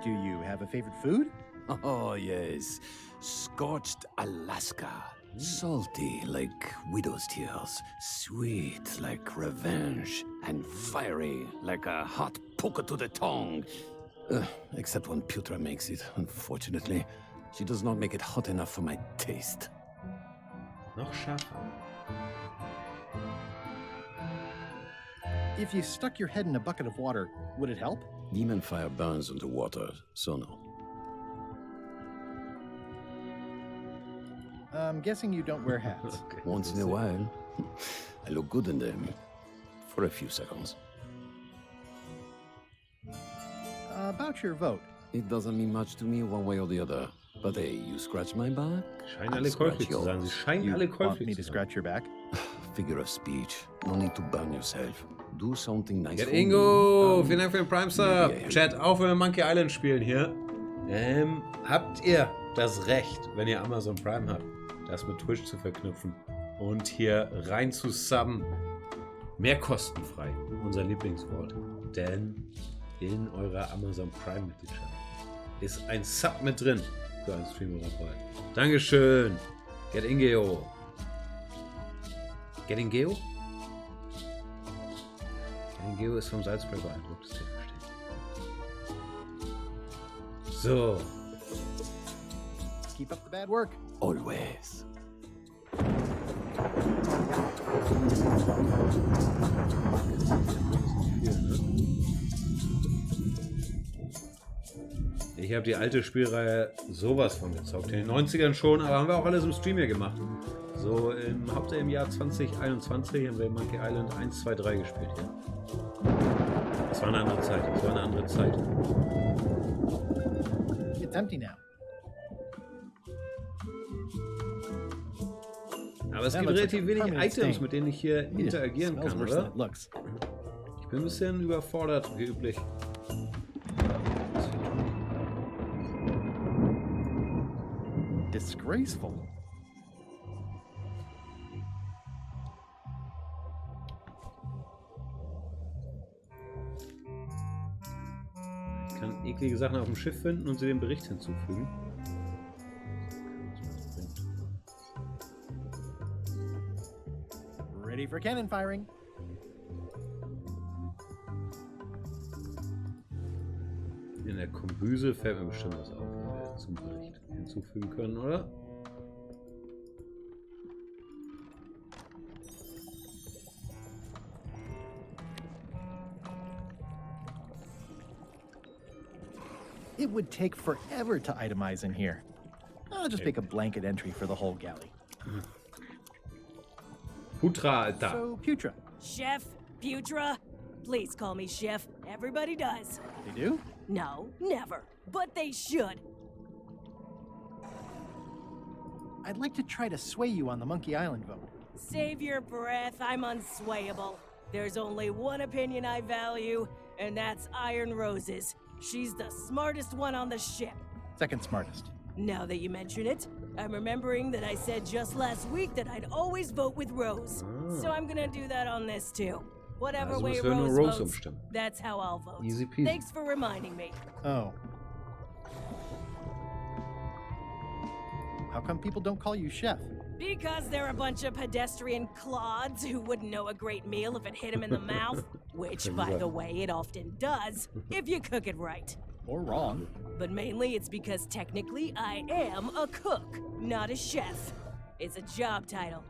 Do you have a favorite food? Oh, yes. Scorched Alaska. Salty like widow's tears. Sweet like revenge. And fiery like a hot poker to the tongue. Except when Putra makes it, unfortunately. She does not make it hot enough for my taste. Noch scharfer. If you stuck your head in a bucket of water, would it help? Demon fire burns underwater, so no. I'm guessing you don't wear hats. Okay. Once in a while, I look good in them. For a few seconds. About your vote. It doesn't mean much to me one way or the other. But hey, you scratch my back? Scheinen I'll alle scratch käuflich zu sein. Sie yours. scheinen You alle want käuflich me zu to sein. scratch your back? Figure of speech. No need to burn yourself. Do something nice Get for Ingo! me. Vielen Dank für den Prime Sub. yeah. Chat, auch wenn wir Monkey Island spielen hier, habt ihr das Recht, wenn ihr Amazon Prime habt, das mit Twitch zu verknüpfen und hier rein zu subben. Mehr kostenfrei, unser Lieblingswort. Denn in eurer Amazon Prime Mitgliedschaft ist ein Sub mit drin für einen Stream oder Ball. Dankeschön. Get Ingeo. Get Ingeo? Get Ingeo ist vom Salzspray beeindruckt. Das verstehe. So. Keep up the bad work. Always. Ich habe die alte Spielreihe sowas von gezockt. In den 90ern schon, aber haben wir auch alles im Stream hier gemacht. So hauptsächlich im Jahr 2021 haben wir Monkey Island 1, 2, 3 gespielt hier. Das war eine andere Zeit. Das war eine andere Zeit. It's empty now. Aber es That gibt looks relativ like a wenig permanent Items, stain. mit denen ich hier interagieren Smells kann, worse than oder? it looks. Ich bin ein bisschen überfordert, wie üblich. Disgraceful. Ich kann eklige Sachen auf dem Schiff finden und sie dem Bericht hinzufügen. Ready for cannon firing. In der Kombüse fällt mir bestimmt was auf, wenn wir zum Bericht hinzufügen können, oder? It would take forever to itemize in here. I'll just make a blanket entry for the whole galley. Putra, Alter. So, Putra. Chef, Putra, please call me Chef. Everybody does. They do? No, never. But they should. I'd like to try to sway you on the Monkey Island vote. Save your breath, I'm unswayable. There's only one opinion I value, and that's Iron Rose's. She's the smartest one on the ship. Second smartest. Now that you mention it, I'm remembering that I said just last week that I'd always vote with Rose. So I'm gonna do that on this too. Whatever Also way müssen wir nur Rose Rose votes, umstimmen. that's how I'll vote. Easy peasy. Thanks for reminding me. Oh. How come people don't call you chef? Because they're a bunch of pedestrian clods who wouldn't know a great meal if it hit them in the mouth. Which, by the way, it often does, if you cook it right. Or wrong. But mainly it's because technically I am a cook, not a chef. It's a job title.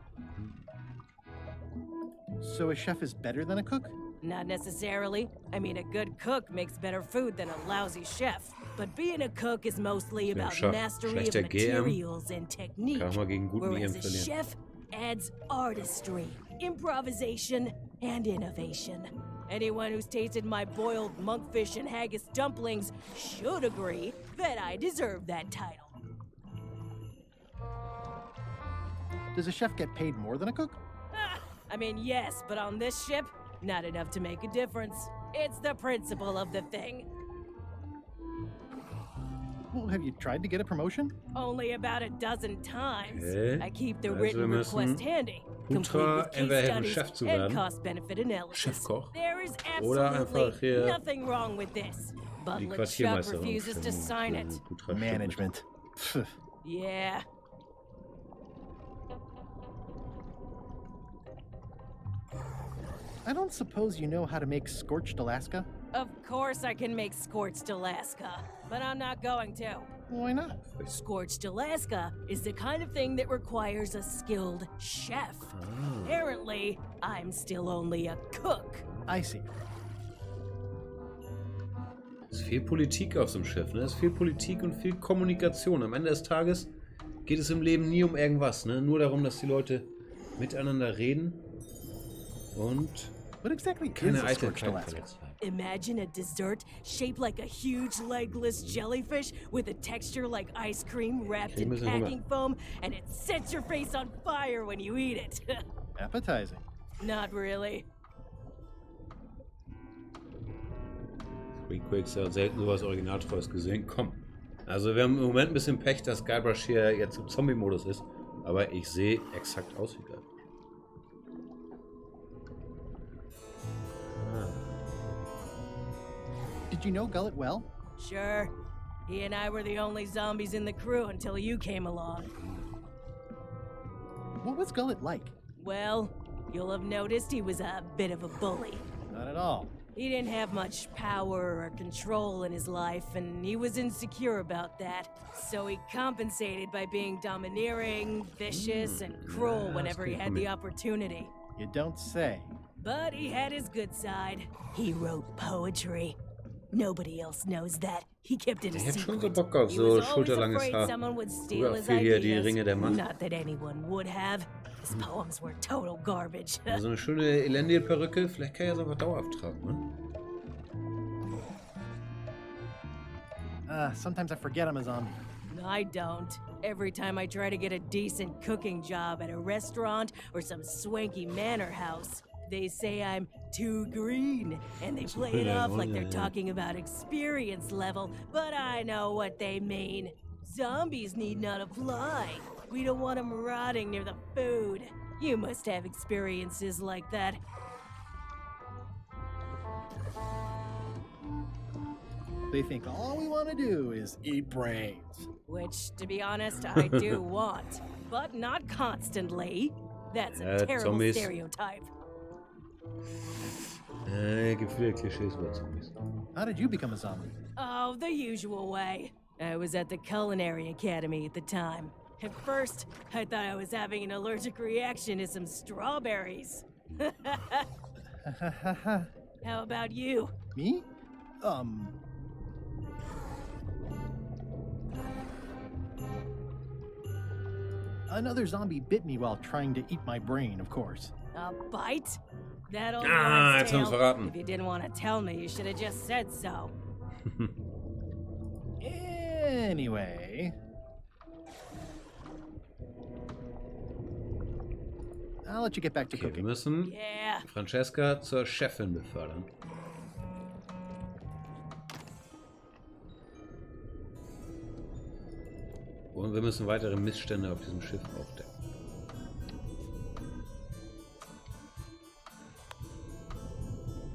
So a chef is better than a cook? Not necessarily. I mean, a good cook makes better food than a lousy chef. But being a cook is mostly about mastery of schlechter GM materials and technique. kann auch mal gegen guten Whereas EM a verlieren. chef adds artistry, improvisation, and innovation. Anyone who's tasted my boiled monkfish and haggis dumplings should agree that I deserve that title. Does a chef get paid more than a cook? I mean, yes, but on this ship, not enough to make a difference. It's the principle of the thing. Well, have you tried to get a promotion? Only about a dozen times. Okay. I keep the Also written wir müssen request handy. Putra Complete with entweder case helfen, studies Chef zu and werden, cost-benefit analysis. Chefkoch, There is oder absolutely einfach hier nothing wrong with this. But die LeChuck Quartiermeisterin refuses to bestimmen sign für it. Putra Management. Pff. Yeah. I don't suppose you know how to make scorched Alaska? Of course I can make scorched Alaska, but I'm not going to. Why not? Scorched Alaska is the kind of thing that requires a skilled chef. Apparently, I'm still only a cook. I see. Es ist viel Politik auf so einem Schiff, ne? Es ist viel Politik und viel Kommunikation. Am Ende des Tages geht es im Leben nie um irgendwas, ne? Nur darum, dass die Leute miteinander reden und What exactly is keine a scorched Eitelkeit Alaska? verletzt werden. Imagine a dessert shaped like a huge legless jellyfish with a texture like ice cream wrapped in Kriegen wir es packing foam, and it sets your face on fire when you eat it. Appetizing. Not really. Requakes hat selten sowas Originaltreues gesehen. Komm. Also wir haben im Moment ein bisschen Pech, dass Guybrush hier jetzt im Zombie-Modus ist. Aber ich sehe exakt aus wie Guybrush. Did you know Gullet well? Sure. He and I were the only zombies in the crew until you came along. What was Gullet like? Well, you'll have noticed he was a bit of a bully. Not at all. He didn't have much power or control in his life, and he was insecure about that. So he compensated by being domineering, vicious, and cruel whenever he had the opportunity. You don't say. But he had his good side. He wrote poetry. Nobody else knows that. He kept it a Ich hätte schon secret. so Bock auf He so was always schulterlanges afraid Haar. someone would Früher steal his fiel hier die ideas. Ringe der Mann. Not that anyone would have. His poems were total garbage. So eine schöne Elendil-Perücke, vielleicht kann ich das einfach dauerhaft tragen, ne? Sometimes I forget I'm a zombie. I don't. Every time I try to get a decent cooking job at a restaurant or some swanky manor house, they say I'm too green, and they play it off like they're talking about experience level, but I know what they mean. Zombies need not apply. We don't want them rotting near the food. You must have experiences like that. They think all we want to do is eat brains. Which, to be honest, I do want. But not constantly. That's a terrible Zombies. stereotype. Gibt viele Klischees über Zombies. How did you become a zombie? Oh, the usual way. I was at the Culinary Academy at the time. At first, I thought I was having an allergic reaction to some strawberries. How about you? Me? Another zombie bit me while trying to eat my brain, of course. A bite? That'll jetzt haben wir's verraten. If you didn't want to tell me, you should have just said so. Anyway... I'll let you get back to Okay, wir cooking. müssen Yeah. Francesca zur Chefin befördern. Und wir müssen weitere Missstände auf diesem Schiff aufdecken.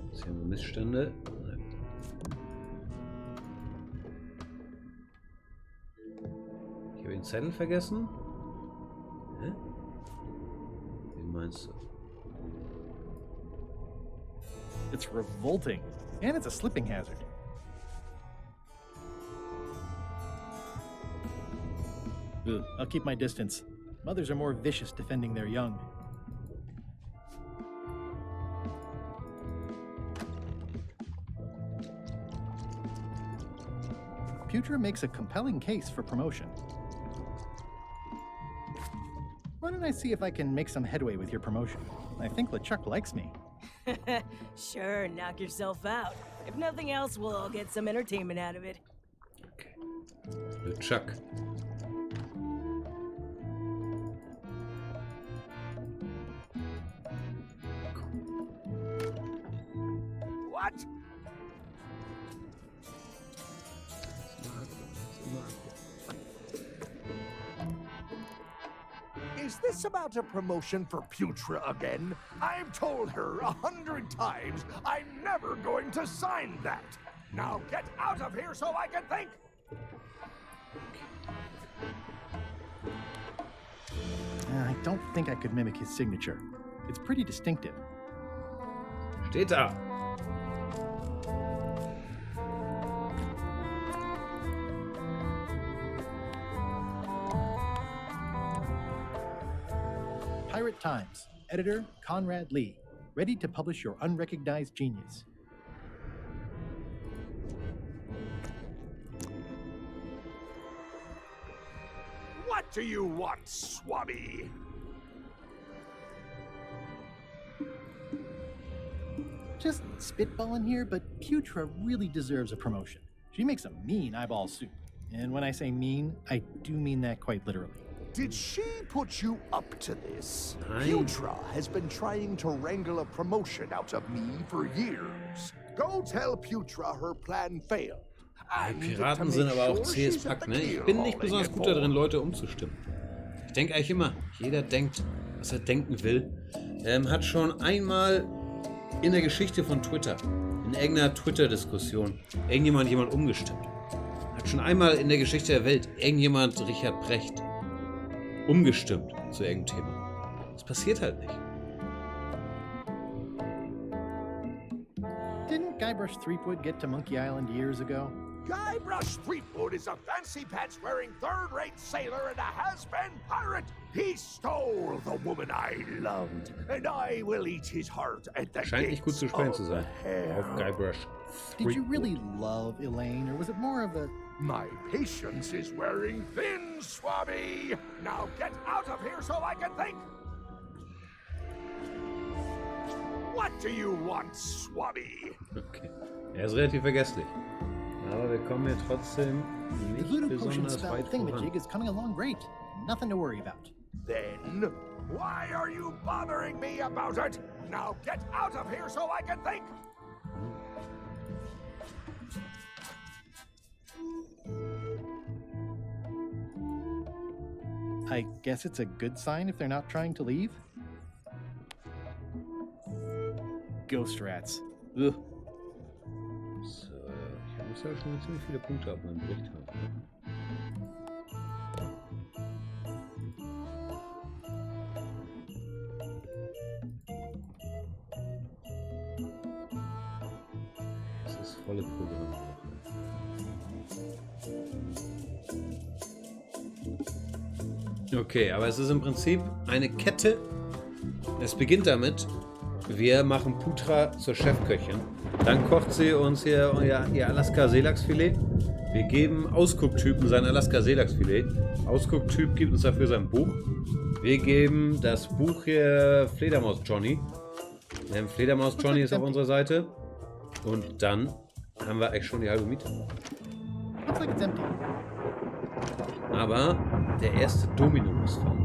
Jetzt hier haben wir Missstände. Nein. Ich habe den Zettel vergessen. Hä? Wie meinst du? It's revolting, and it's a slipping hazard. Ugh, I'll keep my distance. Mothers are more vicious defending their young. Putra makes a compelling case for promotion. Why don't I see if I can make some headway with your promotion? I think LeChuck likes me. Sure, knock yourself out. If nothing else, we'll all get some entertainment out of it. Okay. LeChuck. What? Is this about a promotion for Putra again? I've told her 100 times I'm never going to sign that. Now get out of here so I can think. I don't think I could mimic his signature. It's pretty distinctive. Steht da. Pirate Times, editor Conrad Lee, ready to publish your unrecognized genius. What do you want, Swabby? Just spitballing here, but Putra really deserves a promotion. She makes a mean eyeball soup. And when I say mean, I do mean that quite literally. Did she put you up to this? Nein. Putra has been trying to wrangle a promotion out of me for years. Go tell Putra her plan failed. Piraten sind aber auch zähes Pack, ne? Ich bin nicht besonders gut darin, Leute umzustimmen. Ich denke eigentlich immer, jeder denkt, was er denken will. Hat schon einmal in der Geschichte von Twitter, in irgendeiner Twitter-Diskussion, jemand umgestimmt. Hat schon einmal in der Geschichte der Welt irgendjemand Richard Brecht umgestimmt zu irgendeinem Thema. Das passiert halt nicht. Didn't Guybrush Threepwood get to Monkey Island years ago? Guybrush Threepwood is a fancy pants wearing third-rate sailor and a has-been pirate. He stole the woman I loved, and I will eat his heart at the Scheint nicht gut zu spielen zu sein. Auf Guybrush Did you Threepwood. really love Elaine, or was it more of a... My patience is wearing thin, Swabby. Now get out of here so I can think. What do you want, Swabby? Okay. Er ist relativ vergesslich. Aber wir kommen hier trotzdem The nicht voodoo potion besonders spell weit voran. thingamajig is coming along great. Nothing to worry about. Then, why are you bothering me about it? Now get out of here so I can think. I guess it's a good sign if they're not trying to leave. Ghost rats. Ugh. So, ich muss ja schon ziemlich viele Punkte auf meinem Bericht haben. Das ist volle Programm. Okay, aber es ist im Prinzip eine Kette. Es beginnt damit, wir machen Putra zur Chefköchin. Dann kocht sie uns hier ihr Alaska-Seelachsfilet. Wir geben Ausgucktypen sein Alaska-Seelachsfilet. Ausgucktyp gibt uns dafür sein Buch. Wir geben das Buch hier Fledermaus-Johnny. Fledermaus-Johnny ist auf unserer Seite. Und dann haben wir eigentlich schon die halbe Miete. Looks like it's empty. Aber der erste Domino muss fallen.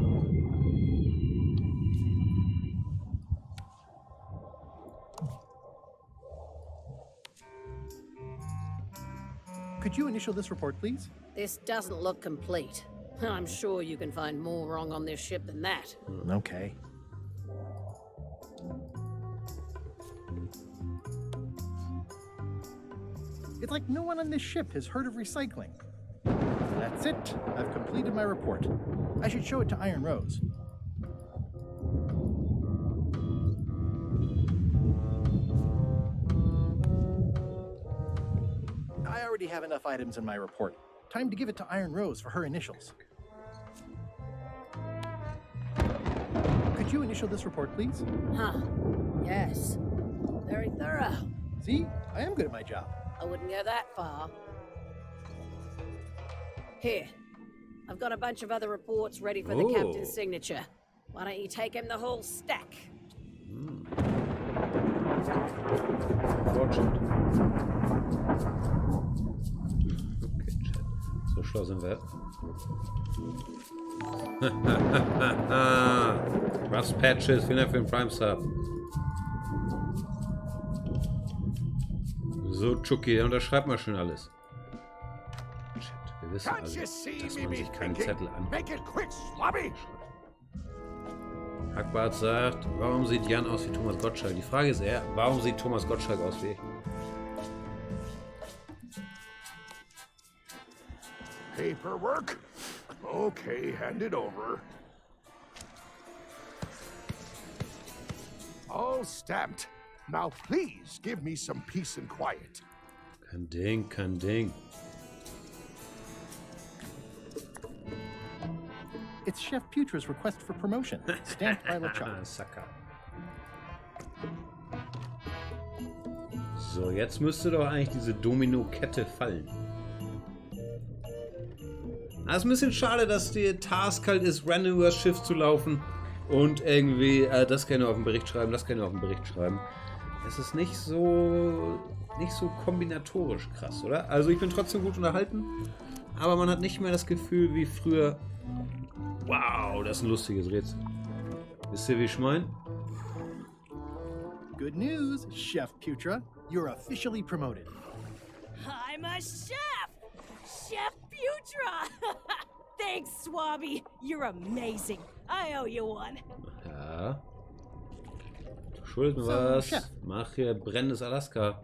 Could you initial this report, please? This doesn't look complete. I'm sure you can find more wrong on this ship than that. Okay. It's like no one on this ship has heard of recycling. That's it. I've completed my report. I should show it to Iron Rose. I already have enough items in my report. Time to give it to Iron Rose for her initials. Could you initial this report, please? Huh. Yes. Very thorough. See? I am good at my job. I wouldn't go that far. Here. I've got a bunch of other reports ready for the captain's signature. Why don't you take him the whole stack? Fortschritt. Okay, Chat. So schlau sind wir. Ruffs Patches, vielen Dank für den Prime Sub. So, Chucky, der unterschreibt mal schön alles. Chat, wir wissen alle, dass man sich keinen Zettel anguckt. Hackbart sagt, warum sieht Jan aus wie Thomas Gottschalk? Die Frage ist eher, warum sieht Thomas Gottschalk aus wie ich? Paperwork? Okay, hand it over. All stamped. Now please give me some peace and quiet. Kein Ding, kein Ding. It's Chef Putra's request for promotion, stamped by LeChucks. Sucker. So, jetzt müsste doch eigentlich diese Domino-Kette fallen. Ah, ist ein bisschen schade, dass die Task halt ist, random übers Schiff zu laufen und irgendwie das kann ich auf den Bericht schreiben, das kann ich auf den Bericht schreiben. Es ist nicht so kombinatorisch krass, oder? Also ich bin trotzdem gut unterhalten, aber man hat nicht mehr das Gefühl wie früher. Wow, das ist ein lustiges Rätsel. Wisst ihr, wie ich meine? Good news, Chef Putra. You're officially promoted. I'm a chef! Chef Putra! Thanks, Swabby. You're amazing. I owe you one. Ja. Schulden was. Chef. Mach hier brennendes Alaska.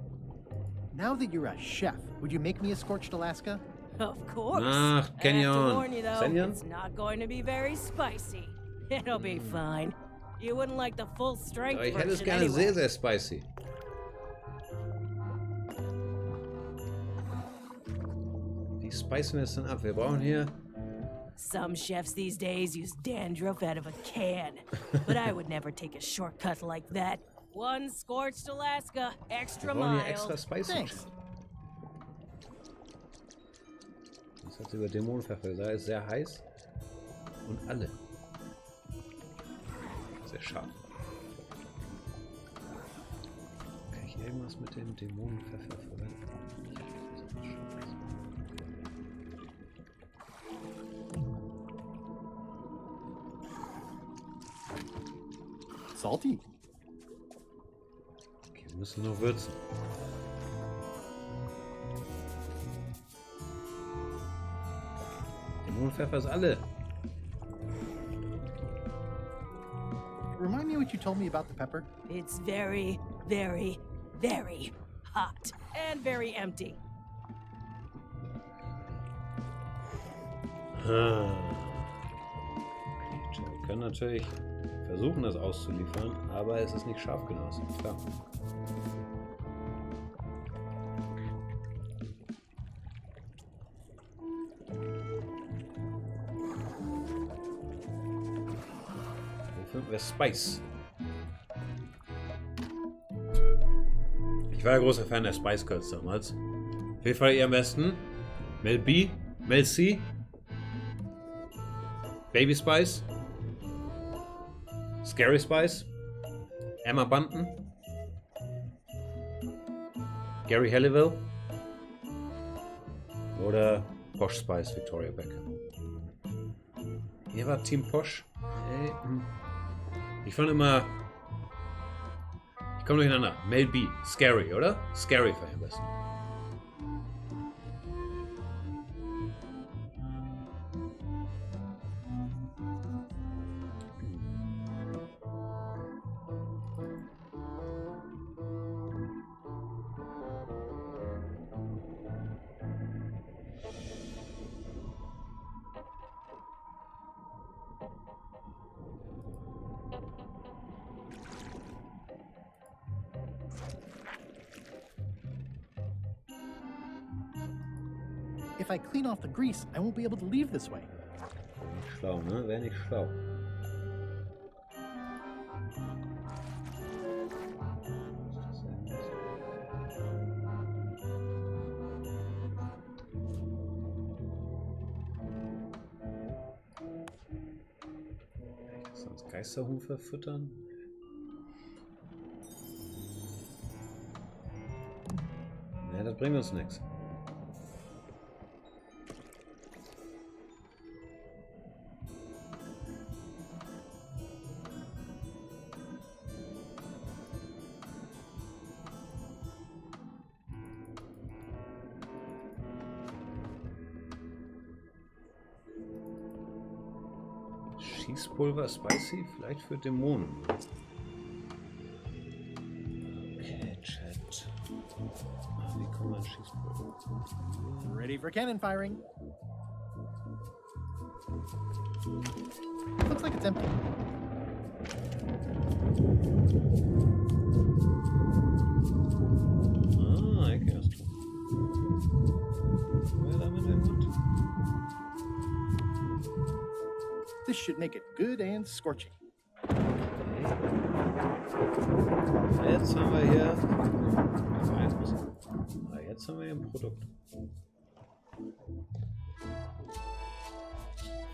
Now that you're a chef, would you make me a scorched Alaska? Of course. Nach I have to Canyon. warn you, though, Canyon? it's not going to be very spicy. It'll be fine. You wouldn't like the full strength Aber ich hätte es version gerne anyway. sehr, sehr spicy. Wie spicen wir es denn ab? Wir brauchen hier... Some chefs these days use dandruff out of a can, but I would never take a shortcut like that. One scorched Alaska, extra Wir brauchen hier mild. extra spicy. Thanks. Das hat sie über Dämonenpfeffer gesagt. Ist sehr heiß. Und alle. Sehr scharf. Kann ich irgendwas mit dem Dämonenpfeffer verwenden? Salty. Okay, wir müssen noch würzen. Dämonenpfeffer ist alle. Remind me what you told me about the pepper. It's very, very, very hot and very empty. Wir können natürlich versuchen, das auszuliefern, aber es ist nicht scharf genug, ist klar. Spice. Ich war ja großer Fan der Spice Girls damals. Auf jeden Fall ihr am besten. Mel B? Mel C? Baby Spice? Scary Spice? Emma Bunton? Gary Halliwell? Oder Posh Spice, Victoria Beckham? Ihr wart Team Posh? Ich fand immer... Ich komme durcheinander. Mel B. Scary, oder? Scary fand ich am besten. If I clean off the grease, I won't be able to leave this way. Nicht schlau, ne? Wäre nicht schlau. Sonst Geisterhuhn verfüttern? Ne, das bringt uns nichts. Schießpulver, spicy, vielleicht für Dämonen. Okay, Chat. Wie kommt man Schießpulver? Ready for cannon firing. Looks like it's empty. Ah, Ecke erst. Wer damit im Mund? This should make it good and scorching. Jetzt haben wir hier... Jetzt haben wir hier ein Produkt.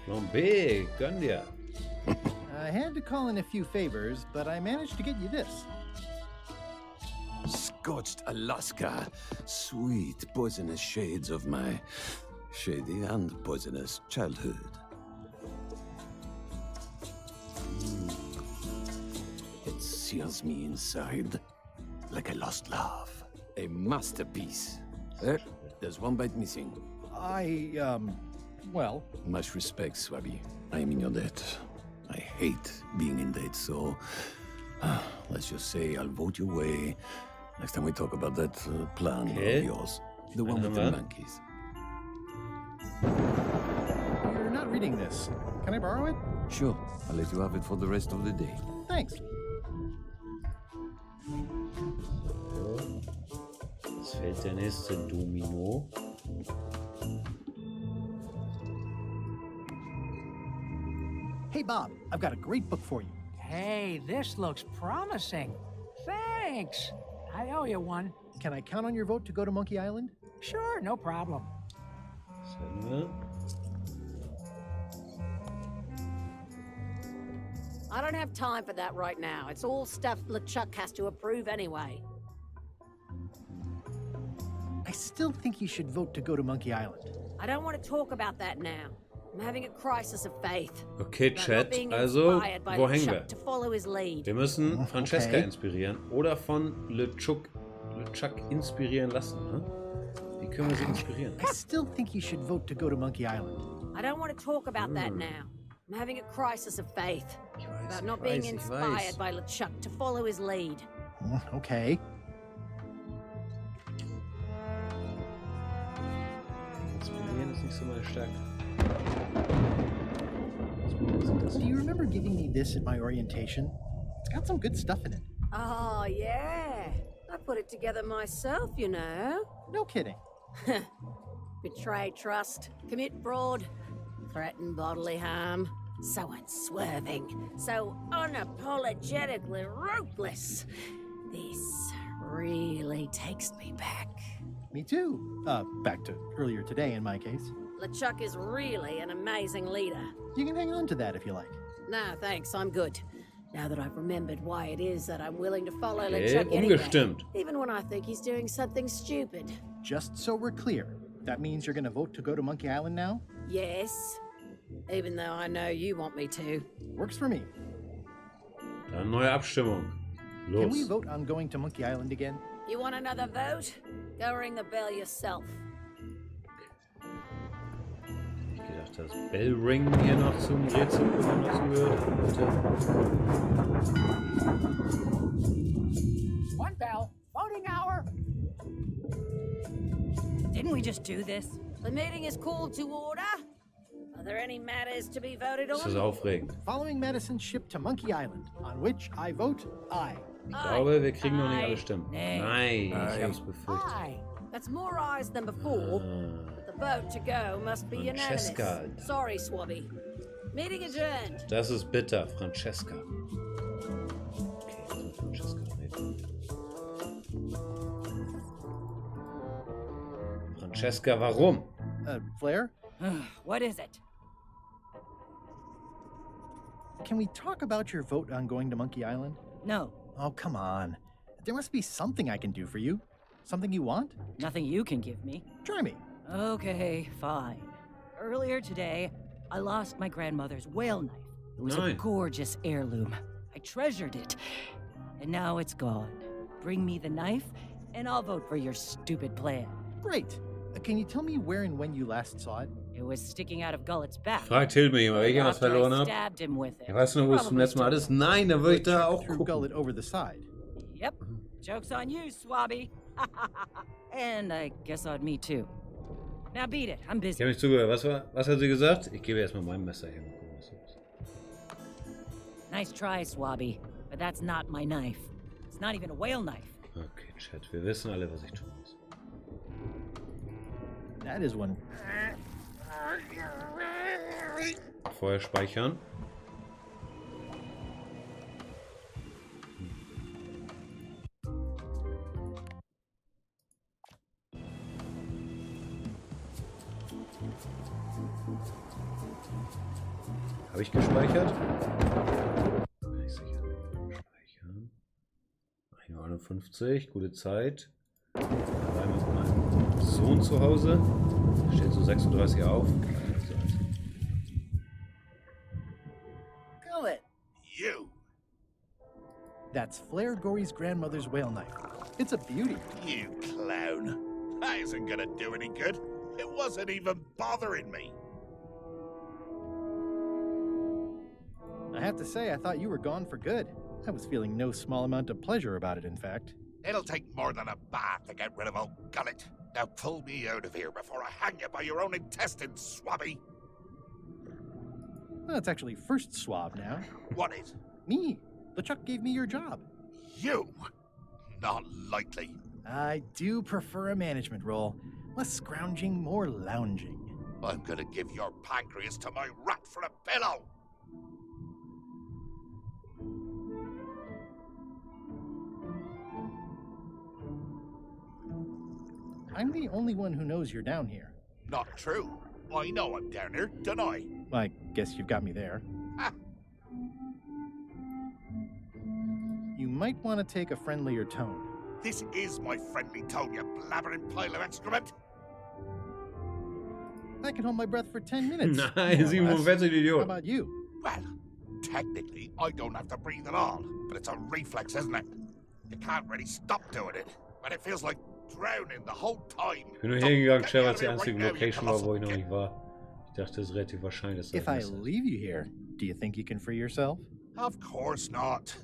Flambé, gönn dir. I had to call in a few favors, but I managed to get you this. Scorched Alaska. Sweet poisonous shades of my shady and poisonous childhood. It seals me inside like a lost love. A masterpiece. There's one bite missing. Well... Much respect, Swabby. I am in your debt. I hate being in debt, so... let's just say I'll vote your way next time we talk about that plan of yours. The one with the monkeys. You're not reading this. Can I borrow it? Sure. I'll let you have it for the rest of the day. Thanks. Jetzt fällt der nächste Domino. Hey, Bob, I've got a great book for you. Hey, this looks promising. Thanks. I owe you one. Can I count on your vote to go to Monkey Island? Sure, no problem. I don't have time for that right now. It's all stuff LeChuck has to approve anyway. I still think you should vote to go to Monkey Island. I don't want to talk about that now. I'm having a crisis of faith. Okay, Chat, also, wo hängen wir? Wir müssen Francesca inspirieren oder von LeChuck inspirieren lassen, ne? Wie können wir sie inspirieren? I still think you should vote to go to Monkey Island. I don't want to talk about that now. I'm having a crisis of faith about not being inspired by LeChuck to follow his lead. Okay. Inspirieren ist nicht so meine Stärke. Do you remember giving me this at my orientation? It's got some good stuff in it. Oh, yeah. I put it together myself, you know. No kidding. Betray trust, commit fraud, threaten bodily harm. So unswerving, so unapologetically ruthless. This really takes me back. Me too. Back to earlier today in my case. LeChuck is really an amazing leader. You can hang on to that if you like. Nah, thanks, I'm good. Now that I've remembered why it is that I'm willing to follow Okay, LeChuck anyway, umgestimmt. even when I think he's doing something stupid. Just so we're clear, that means you're gonna vote to go to Monkey Island now? Yes, even though I know you want me to. Works for me. Dann neue Abstimmung. Can we Los. vote on going to Monkey Island again? You want another vote? Go ring the bell yourself. Ich gedacht, das Bellring hier noch zum Rätsel dazu gehört. One bell. Voting hour. Didn't we just do this? The meeting is called to order. Are there any matters to be voted Das ist on? aufregend. Following Madison's ship to Monkey Island, on which I vote aye. Ich glaube, wir kriegen noch nicht Aye. alle Stimmen. Nee. Nein, ich hab's befürchtet. Aye. That's more ayes than before. But the vote to go must be unanimous. Francesca. Sorry, Swabby. Meeting adjourned. Das ist bitter, Francesca. Okay, also Francesca reden. Francesca, warum? Flair, What is it? can we talk about your vote on going to Monkey Island? No, Oh, come on. There must be something I can do for you. Something you want? nothing you can give me. Try me. Okay, fine. Earlier today, I lost my grandmother's whale knife. It was a Nein. gorgeous heirloom. I treasured it. And now it's gone. Bring me the knife, and I'll vote for your stupid plan. Great. Can you tell me where and when you last saw it? It was sticking out of Gullet's back. Fragt Hilde mir immer, welcher was After verloren I hat. stabbed him with it. Ja, weißt du noch, wo es zum Probably letzten Mal still ist? Nein, dann würde ich da auch Through gucken. gullet over the side. Yep. Joke's on you, Swabby. And I guess on me too. Now beat it. I'm Ich busy. habe nicht zugehört. Was hat sie gesagt? Ich gebe erstmal mein Messer her. Mal gucken, was das ist. Nice try, Swabby. But that's not my knife. It's not even a whale knife. Okay, Chat, wir wissen alle, was ich tun muss. That is one. Vorher speichern. Habe ich gespeichert? Bin ich sicher. Speichern. 1,51, gute Zeit. Dabei mit meinem Sohn zu Hause. Steht so 36 auf. Also, Gullet! You! That's Flair Gory's grandmother's whale knife. It's a beauty. You clown. That isn't gonna do any good. It wasn't even bothering me. I have to say, I thought you were gone for good. I was feeling no small amount of pleasure about it, in fact. It'll take more than a bath to get rid of old Gullet. Now pull me out of here before I hang you by your own intestines, Swabby. Well, it's actually first swab now. What is? Me. LeChuck gave me your job. You? Not likely. I do prefer a management role. Less scrounging, more lounging. I'm gonna give your pancreas to my rat for a pillow. I'm the only one who knows you're down here. Not true. I know I'm down here, don't I? Well, I guess you've got me there. Ah. You might want to take a friendlier tone. This is my friendly tone, you blabbering pile of excrement. I can hold my breath for 10 minutes. Nein, more or 47, less. How Idiot. about you? Well, technically, I don't have to breathe at all, but it's a reflex, isn't it? You can't really stop doing it, but it feels like drowning the whole time. Ich bin nur So hingegangen, get schnell, me weil out es die of here einzige right now, you Location war, wo ich noch colossal nicht war. Ich dachte, es ist relativ wahrscheinlich, dass If I das ist. leave you here, do you think you can free yourself? Of course not.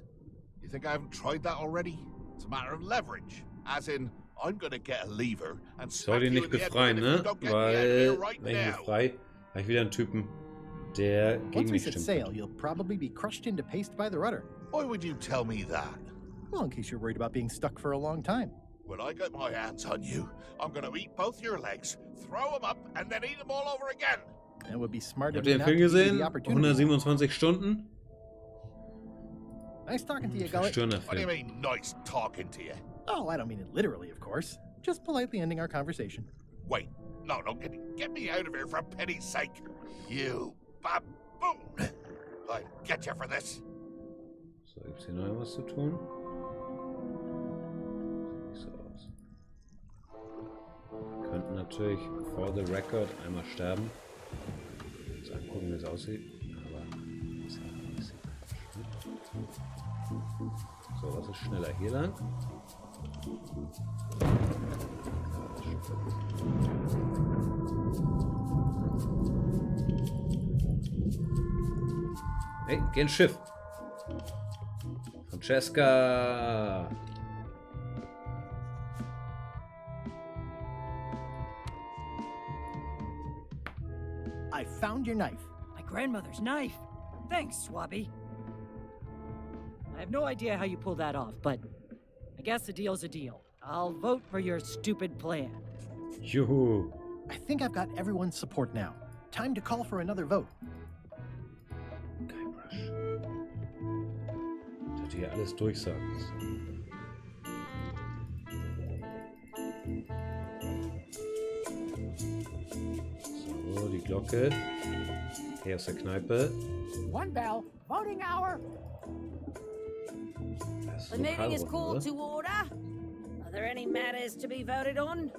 You think I haven't tried that already? It's a matter of leverage. As in, I'm gonna get a lever and Ich soll smack ihn you nicht in the head befreien, with it if ne? you don't get me out of here Weil, right wenn ich ihn now. befreie, habe ich wieder einen Typen, der Once gegen we mich set stimmt. sail, you'll probably be crushed into paste by the rudder. Why would you tell me that? Well, in case you're worried about being stuck for a long time. When I get my hands on you, I'm gonna eat both your legs, throw them up, and then eat them all over again. And it would be smart of Habt ihr you den not Film to give you gesehen? the opportunity. 127 Stunden? Nice talking to you, Gullet. What do you Stirnerfilm. mean, nice talking to you? Oh, I don't mean it literally, of course. Just politely ending our conversation. Wait, no, get me out of here for pity's sake. You baboon! I'll get you for this. So, gibt's hier noch irgendwas zu tun? Sieht nicht so aus. Wir könnten natürlich for the record einmal sterben. Uns angucken, wie es aussieht. Aber das ist ein bisschen Quatsch. So, was ist schneller? Hier lang? Hey, geh ins Schiff. Francesca. I found your knife. My grandmother's knife. Thanks, Swabby. I have no idea how you pulled that off, but I guess a deal's a deal. I'll vote for your stupid plan. Juhu. I think I've got everyone's support now. Time to call for another vote. Guybrush. Ich hätte hier alles durchsagen müssen. So, die Glocke. Hier aus der Kneipe. One bell, voting hour. Das ist The meeting is Lokalrunden, called oder? to order. Are there any matters to be voted on?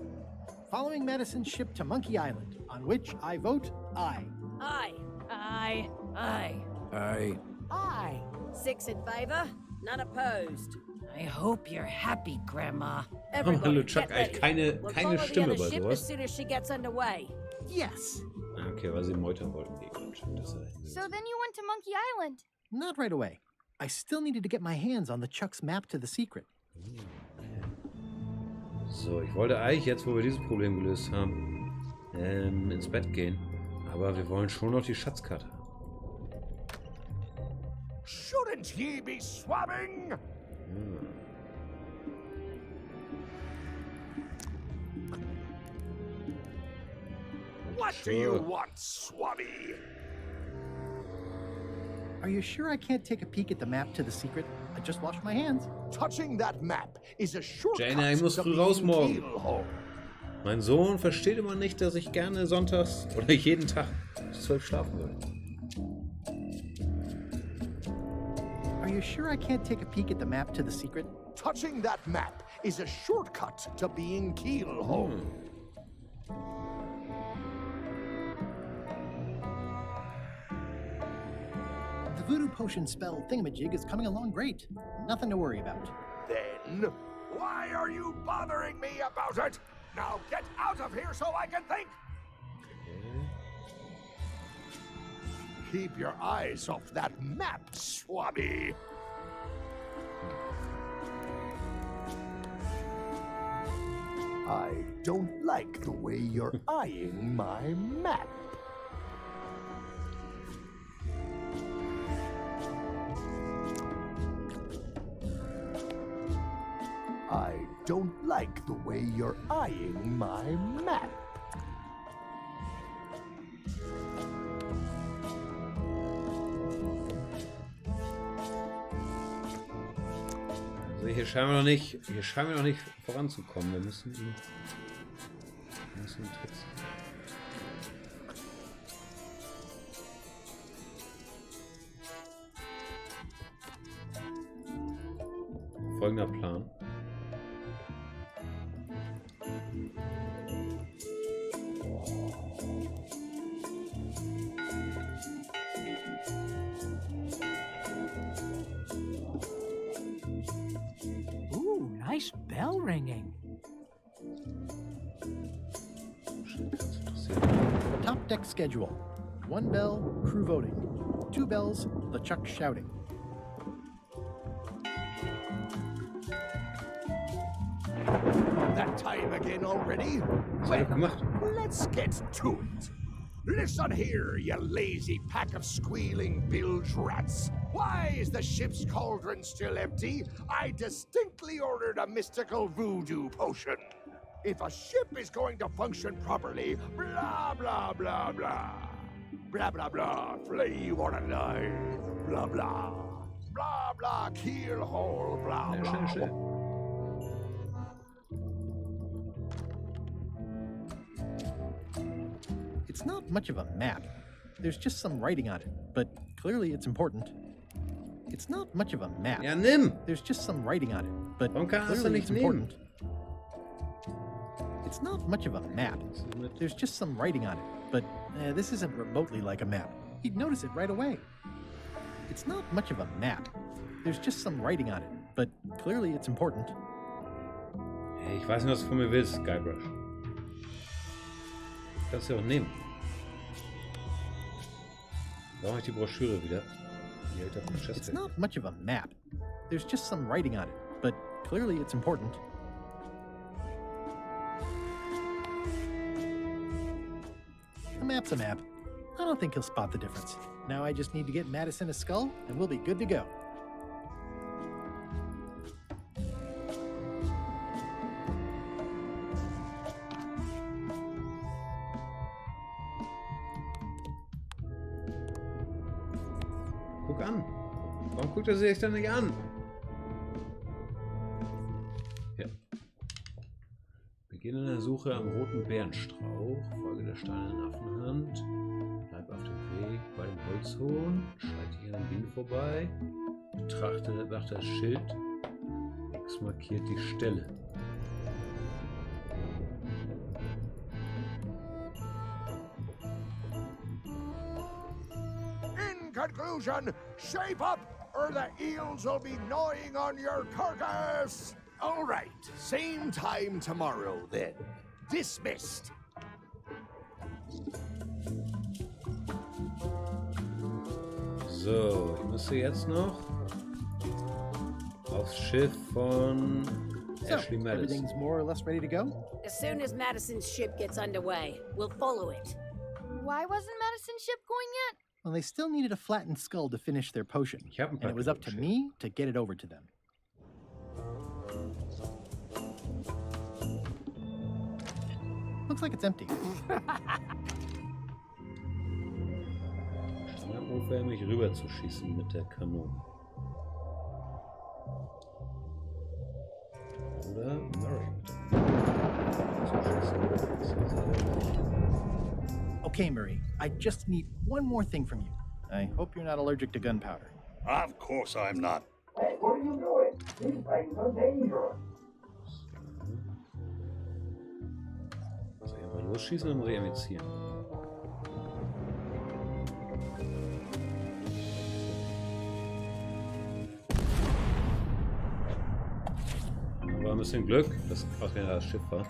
Following Madison's ship to Monkey Island, on which I vote aye. Aye. Aye. Aye. Aye. Aye. 6 in favor, none opposed. I hope you're happy, Grandma. Everybody, LeChuck, get ready. keine We'll keine follow the Stimme other bei ship sowas. as soon as she gets underway. Yes. Ah, okay, weil sie meutern wollten, die Quatsch. Das So then you went to Monkey Island. Not right away. I still needed to get my hands on LeChuck's map to the secret. So, ich wollte eigentlich jetzt, wo wir dieses Problem gelöst haben, ins Bett gehen. Aber wir wollen schon noch die Schatzkarte. Shouldn't ye be swabbing? What do you Sure. want, swabby? Are you sure I can't take a peek at the map to the secret? I just washed my hands. Touching that map is a shortcut Jane, ich muss to früh raus being morgen. keelhole. Mein Sohn versteht immer nicht, dass ich gerne sonntags oder jeden Tag bis 12 schlafen will. Are you sure I can't take a peek at the map to the secret? Touching that map is a shortcut to being keelhole. The voodoo potion spell thingamajig is coming along great. Nothing to worry about. Then, why are you bothering me about it? Now get out of here so I can think! Keep your eyes off that map, swabby! I don't like the way you're eyeing my map. I don't like the way you're eyeing my map. Also hier scheinen wir noch nicht voranzukommen. Wir müssen tricksen. Folgender Plan. Ooh, nice bell ringing. Top deck schedule. 1 bell, crew voting. 2 bells, LeChuck shouting. That time again already? Was habe ich gemacht? Let's get to it. Listen here, you lazy pack of squealing bilge rats. Why is the ship's cauldron still empty? I distinctly ordered a mystical voodoo potion. If a ship is going to function properly, blah, blah, blah, blah. Blah, blah, blah, flay you on a knife. Blah, blah. Blah, blah, keel hole, blah, Ja, blah. schnell. It's not much of a map. There's just some writing on it, but clearly it's important. It's not much of a map. Ja, nimm! There's just some writing on it, but Warum kannst du clearly nicht it's nehmen? important. It's not much of a map. There's just some writing on it, but this isn't remotely like a map. He'd notice it right away. It's not much of a map. There's just some writing on it, but clearly it's important. Hey, ich weiß nicht, was du von mir willst, Guybrush. Kannst du auch nehmen. Brauche ich die Broschüre wieder? Die hält auf dem Chest. It's not much of a map. There's just some writing on it, but clearly it's important. A map's a map. I don't think he'll spot the difference. Now I just need to get Madison a skull, and we'll be good to go. Guck an. Warum guckt er sich denn nicht an? Ja. Beginne der Suche am roten Bärenstrauch. Folge der steinernen Affenhand. Bleib auf dem Weg bei dem Holzhohn. Schreite hier an Ding vorbei. Betrachte nach das Schild. X markiert die Stelle. In conclusion, shape up or the eels will be gnawing on your carcass. All right, same time tomorrow then. Dismissed. So, ich müsste jetzt noch aufs Schiff von So, Ashley Madison. everything's more or less ready to go? As soon as Madison's ship gets underway, we'll follow it. Why wasn't Madison's ship going yet? Well, they still needed a flattened skull to finish their potion, Ich hab ein and it was up to me to get it over to them. Looks like it's empty. Ungefähr mich rüber zu schießen mit der Kanone. Oder Murray mit der Okay, Murray, I just need one more thing from you. I hope you're not allergic to gunpowder. Of course I'm not. Hey, what are you doing? These things are dangerous. Soll ich einfach losschießen oder muss ich emizieren? War ein bisschen Glück, dass ausgerechnet das Schiff war.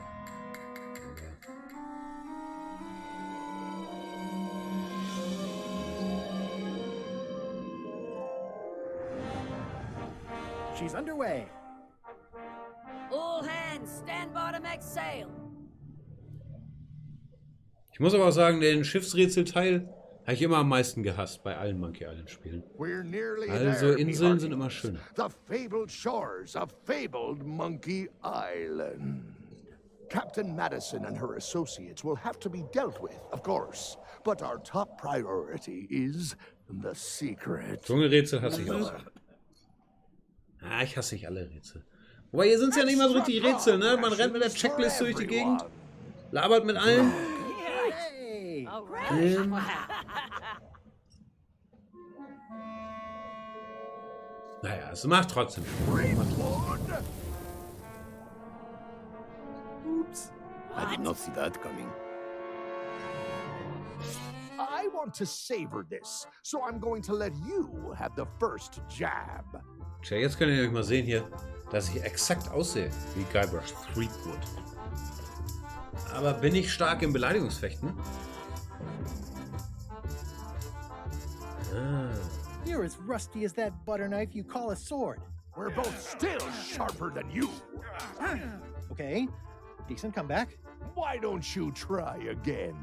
She's underway. All hands, stand by to make sail. Ich muss aber auch sagen, den Schiffsrätselteil habe ich immer am meisten gehasst bei allen Monkey Island Spielen. We're nearly Also there, Inseln me sind immer hearties. schön. The fabled shores of fabled Monkey Island. Captain Madison and her associates will have to be dealt with, of course. But our top priority is the secret. Dschungelrätsel hasse ich auch. Ah, ich hasse nicht alle Rätsel. Wobei, hier sind es ja nicht mal so richtig Rätsel, ne? Man rennt mit der Checkliste durch die Gegend, labert mit allen. Hey! All right. Naja, es macht trotzdem Spaß. Oops. I did not see that coming. I want to savor this, so I'm going to let you have the first jab. Tja, jetzt könnt ihr nämlich mal sehen hier, dass ich exakt aussehe wie Guybrush Threepwood. Aber bin ich stark im Beleidigungsfechten? Ah. You're as rusty as that butter knife you call a sword. We're both still sharper than you. Okay, decent comeback. Why don't you try again?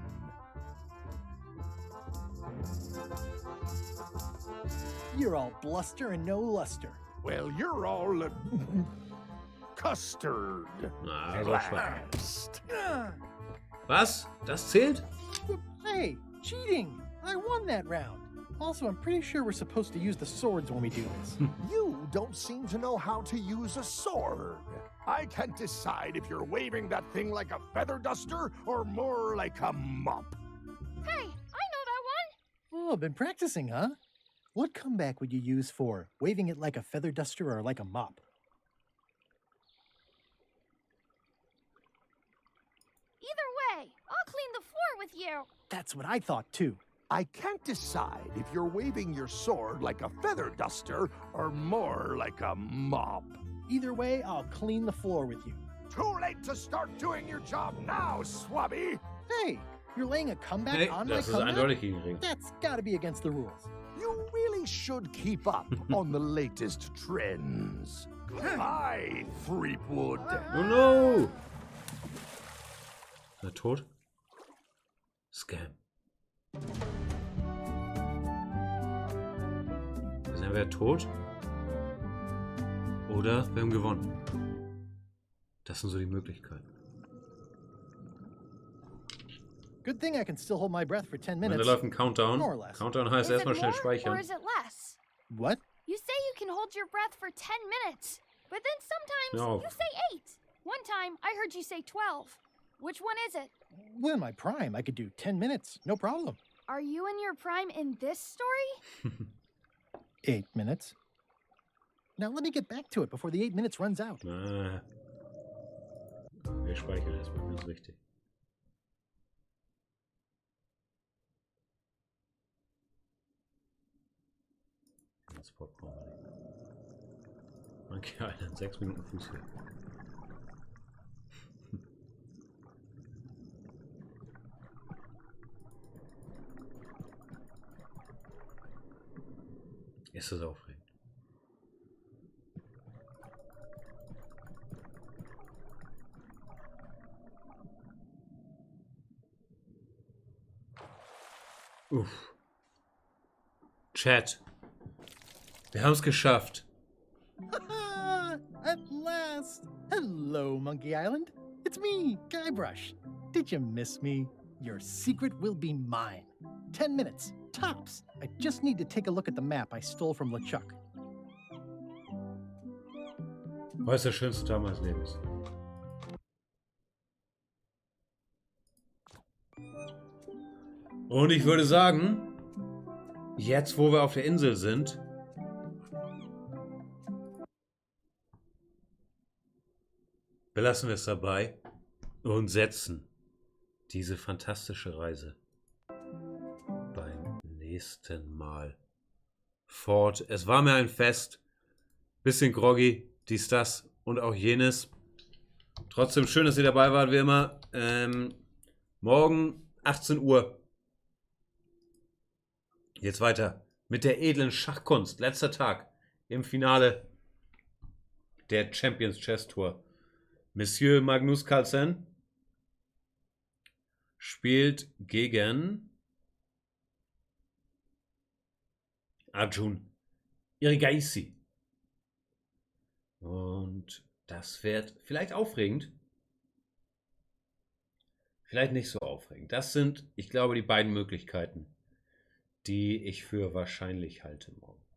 You're all bluster and no luster. Well, you're all custard. Na, so schwach. Last. Was? Das zählt? Hey, cheating! I won that round. Also, I'm pretty sure we're supposed to use the swords when we do this. You don't seem to know how to use a sword. I can't decide if you're waving that thing like a feather duster or more like a mop. Hey, I know that one. Oh, been practicing, huh? What comeback would you use for waving it like a feather duster or like a mop? Either way, I'll clean the floor with you. That's what I thought, too. I can't decide if you're waving your sword like a feather duster or more like a mop. Either way, I'll clean the floor with you. Too late to start doing your job now, Swabby! Hey, you're laying a comeback Nee, on my das ist comeback? eindeutig gegen Ring. That's gotta be against the rules. You really should keep up on the latest trends. Goodbye, Threepwood. Oh no! Na, tot? Scam. Ist entweder tot oder wir haben gewonnen. Das sind so die Möglichkeiten. Good thing I can still hold my breath for 10 Und minutes. da läuft ein Countdown. More or less. Countdown heißt Is it erstmal schnell more or speichern. is it less? What? You say you can hold your breath for 10 minutes, but then sometimes No. you say 8. One time I heard you say 12. Which one is it? Well, in my prime, I could do 10 minutes. No problem. Are you in your prime in this story? 8 minutes. Now let me get back to it before the 8 minutes runs out. Ah. Wir speichern erstmal, ganz wichtig. Transport brauchen wir nicht. Monkey Island, 6 Minuten Fußweg. Ist das aufregend? Uff. Chat. Wir haben es geschafft. At last! Hello, Monkey Island. It's me, Guybrush. Did you miss me? Your secret will be mine. 10 minutes, tops. I just need to take a look at the map I stole from LeChuck. War es der schönste Tag meines Lebens. Und ich würde sagen, jetzt wo wir auf der Insel sind, belassen wir es dabei und setzen diese fantastische Reise beim nächsten Mal fort. Es war mir ein Fest. Bisschen groggy, dies, das und auch jenes. Trotzdem schön, dass ihr dabei wart, wie immer. Morgen 18 Uhr. Jetzt weiter mit der edlen Schachkunst. Letzter Tag im Finale der Champions Chess Tour. Monsieur Magnus Carlsen spielt gegen Arjun Irigaisi. Und das wird vielleicht aufregend. Vielleicht nicht so aufregend. Das sind, ich glaube, die beiden Möglichkeiten, die ich für wahrscheinlich halte morgen.